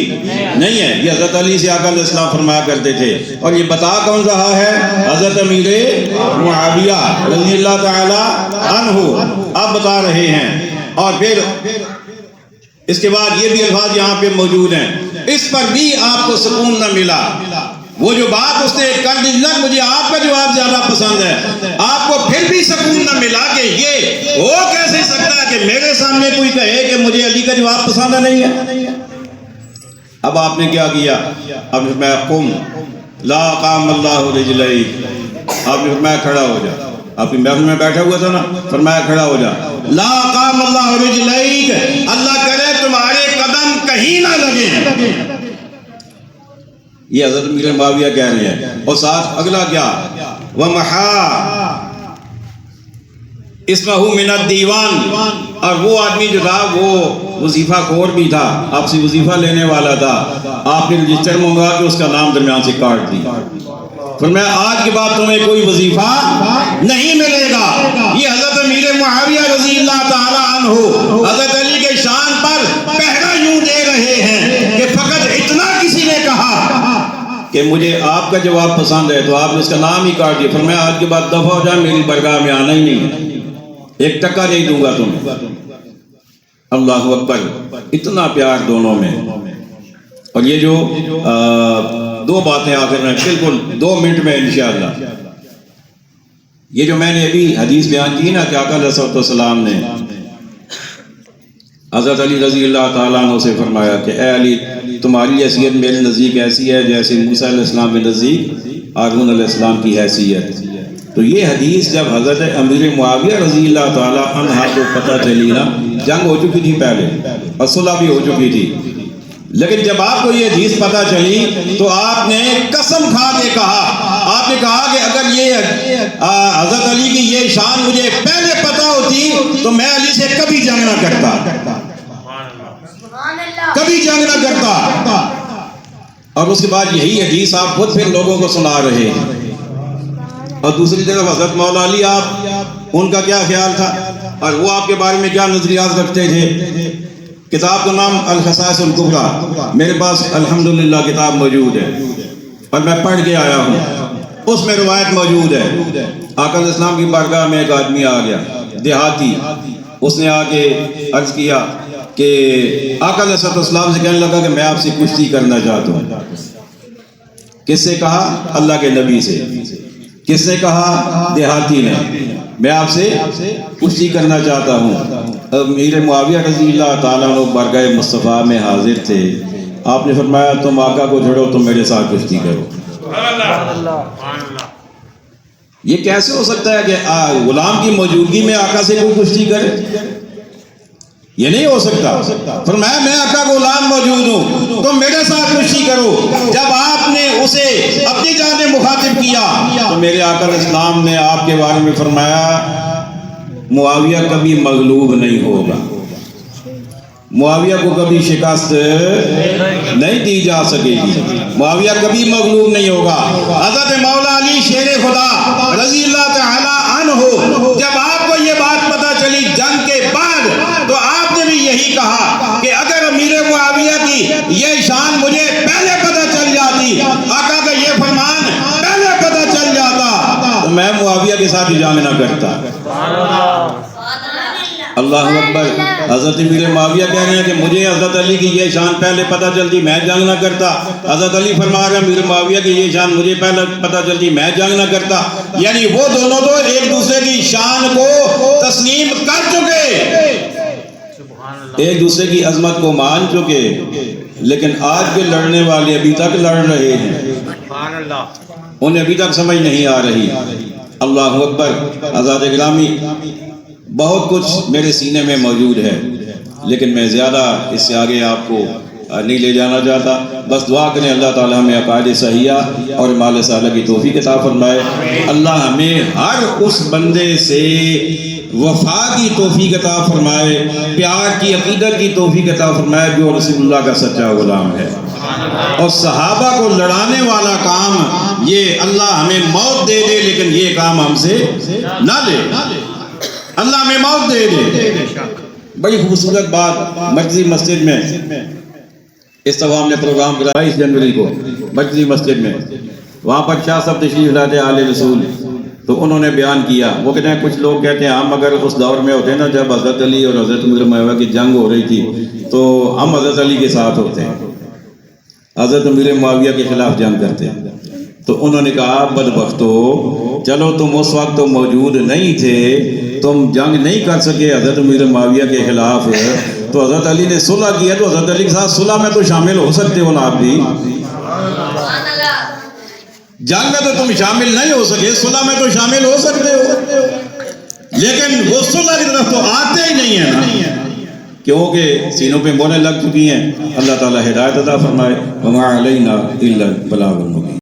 نہیں ہے. یہ حضرت علی سے آقا علیہ السلام فرمایا کرتے تھے. اور یہ بتا کون رہا ہے؟ حضرت امیر معاویہ رضی اللہ تعالی عنہ آپ بتا رہے ہیں. اور پھر اس کے بعد یہ بھی الفاظ یہاں پہ موجود ہیں, اس پر بھی آپ کو سکون نہ ملا. وہ جو بات اس نے کر دی نا, مجھے آپ کا جواب زیادہ پسند ہے, آپ کو پھر بھی سکون نہ ملا کہ یہ ہو کیسے سکتا ہے کہ میرے سامنے کوئی کہے کہ مجھے علی کا جواب پسند نہیں ہے. اب آپ نے کیا کیا؟ اب میں قم لا قام اللہ رجلیک, آپ نے فرمایا کھڑا ہو جا. آپ کی محفل میں بیٹھا ہوا تھا نا, فرمایا کھڑا ہو جا. لا قام اللہ رجلیک, اللہ کرے تمہارے قدم کہیں نہ لگے. یہ حضرت امیر معاویہ کہہ رہے ہیں. اور ساتھ اگلا کیا؟ وَمَحَا اسمہ من الدیوان, اور وہ آدمی جو تھا وہ وظیفہ خور بھی تھا, آپ سے وظیفہ لینے والا تھا. آپ نے رجسٹر منگا کہ اس کا نام درمیان سے کاٹ دی. فرمایا آج کے بعد تمہیں کوئی وظیفہ نہیں ملے گا. یہ حضرت امیر معاویہ رضی اللہ تعالی عنہ حضرت علی کے شان پر پہرا یوں دے رہے ہیں کہ فقط اتنا کسی نے کہا کہ مجھے آپ کا جواب پسند ہے تو آپ نے اس کا نام ہی کاٹ دیا. فرمایا آج کے بعد دفع ہو جا, میری برگاہ میں آنا ہی نہیں, ایک ٹکا نہیں دوں گا تمہیں. اللہ اکبر, اتنا پیار دونوں میں. اور یہ جو دو باتیں آخر میں بالکل 2 منٹ میں انشاءاللہ, یہ جو میں نے ابھی حدیث بیان کی نا کہ آقا علیہ السلام نے حضرت علی رضی اللہ تعالیٰ عنہ سے فرمایا کہ اے علی تمہاری حیثیت میرے نزدیک ایسی ہے جیسے موسیٰ علیہ السلام کے نزدیک ہارون علیہ السلام کی حیثیت. تو یہ حدیث جب حضرت امیر معاویہ رضی اللہ تعالیٰ عنہ کو پتہ چلی نا, جنگ ہو چکی تھی پہلے اور صلح بھی ہو چکی تھی, لیکن جب آپ کو یہ حدیث پتہ چلی تو آپ نے قسم کھا کے کہا, آپ نے کہا کہ اگر یہ حضرت علی کی یہ شان مجھے پہلے پتہ ہوتی تو میں علی سے کبھی جنگ نہ کرتا, کبھی جنگ نہ کرتا. اور اس کے بعد یہی حدیث آپ خود پھر لوگوں کو سنا رہے ہیں. اور دوسری طرف حضرت مولا علی, آپ ان کا کیا خیال تھا اور وہ آپ کے بارے میں کیا نظریات رکھتے تھے. کتاب کا نام الخصائص الکبریٰ میرے پاس الحمدللہ کتاب موجود ہے اور میں پڑھ کے آیا ہوں. اس میں روایت موجود ہے. آقا علیہ السلام کی بارگاہ میں ایک آدمی آ گیا دیہاتی, اس نے آ کے عرض کیا کہ آقا علیہ السلام سے کہنے لگا کہ میں آپ سے کشتی کرنا چاہتا ہوں. کس سے کہا؟ اللہ کے نبی سے. کس نے کہا؟ دیہاتی نے. میں آپ سے کشتی کرنا چاہتا ہوں. امیر معاویہ رضی اللہ تعالیٰ عنہ بارگاہ مصطفیٰ میں حاضر تھے. آپ نے فرمایا تم آقا کو چھوڑو, تم میرے ساتھ کشتی کرو. یہ کیسے ہو سکتا ہے کہ غلام کی موجودگی میں آقا سے کوئی کشتی کرے؟ یہ نہیں ہو سکتا. فرمایا میں آقا کا غلام موجود ہوں, تم میرے ساتھ کشتی کرو. جب آپ نے اسے اپنی جانب مخاطب کیا تو میرے آقا علیہ السلام نے آپ کے بارے میں فرمایا معاویہ کبھی مغلوب نہیں ہوگا, معاویہ کو کبھی شکست نہیں دی جا سکے گی, معاویہ کبھی مغلوب نہیں ہوگا. حضرت مولا علی شیر خدا رضی اللہ تعالی عنہ جب آپ کو یہ بات پتہ چلی جنگ کے بعد تو آپ نے بھی یہی کہا کہ اگر امیر معاویہ کی یہ شان مجھے پہلے پتہ چل جاتی, آقا کا یہ فرمان پہلے پتہ چل جاتا تو میں معاویہ کے ساتھ جنگ نہ کرتا. اللہ اکبر. حضرت امیر معاویہ کہہ رہے ہیں کہ مجھے حضرت علی کی یہ شان پہلے پتہ چلتی میں جنگ نہ کرتا. حضرت علی فرما رہے ہیں امیر معاویہ کی یہ شان مجھے پہلے پتہ چلتی میں جنگ نہ کرتا. یعنی وہ دونوں تو ایک دوسرے کی شان کو تسلیم کر چکے, ایک دوسرے کی عظمت کو مان چکے, لیکن آج کے لڑنے والے ابھی تک لڑ رہے ہیں, انہیں ابھی تک سمجھ نہیں آ رہی. اللہ اکبر. حضرات گرامی, بہت کچھ میرے سینے میں موجود ہے, لیکن میں زیادہ اس سے آگے آپ کو نہیں لے جانا چاہتا. بس دعا کریں اللہ تعالیٰ ہمیں عقائد صحیحہ اور اعمال صالحہ کی توفیق عطا فرمائے. اللہ ہمیں ہر اس بندے سے وفا کی توفیق عطا فرمائے, پیار کی عقیدت کی توفیق عطا فرمائے جو رسول اللہ کا سچا غلام ہے. اور صحابہ کو لڑانے والا کام یہ اللہ ہمیں موت دے دے لیکن یہ کام ہم سے نہ لے, اللہ ہمیں موت دے دے. بڑی خوبصورت بات مرکزی مسجد میں اس دفعہ ہم نے پروگرام کرایا 22 جنوری کو مرکزی مسجد میں, وہاں پر شاہ صاحب تشریف لاتے آل رسول, تو انہوں نے بیان کیا. وہ کہتے ہیں کچھ لوگ کہتے ہیں ہم اگر اس دور میں ہوتے نا جب حضرت علی اور حضرت امیر معاویہ کی جنگ ہو رہی تھی تو ہم حضرت علی کے ساتھ ہوتے ہیں, حضرت امیر معاویہ کے خلاف جنگ کرتے ہیں. تو انہوں نے کہا بدبختو, چلو تم اس وقت تو موجود نہیں تھے, تم جنگ نہیں کر سکے حضرت امیر معاویہ کے خلاف, تو حضرت علی نے صلح کیا, تو حضرت علی کے ساتھ صلح میں تو شامل ہو سکتے ہو نا آپ بھی. جنگ میں تو تم شامل نہیں ہو سکے, صلح میں تو شامل ہو سکتے ہو, لیکن وہ صلح کی طرف تو آتے ہی نہیں ہے نا, کیونکہ سینوں پہ موریں لگ چکی ہیں. اللہ تعالیٰ ہدایت عطا فرمائے. وما علینا الا البلاغ المبین.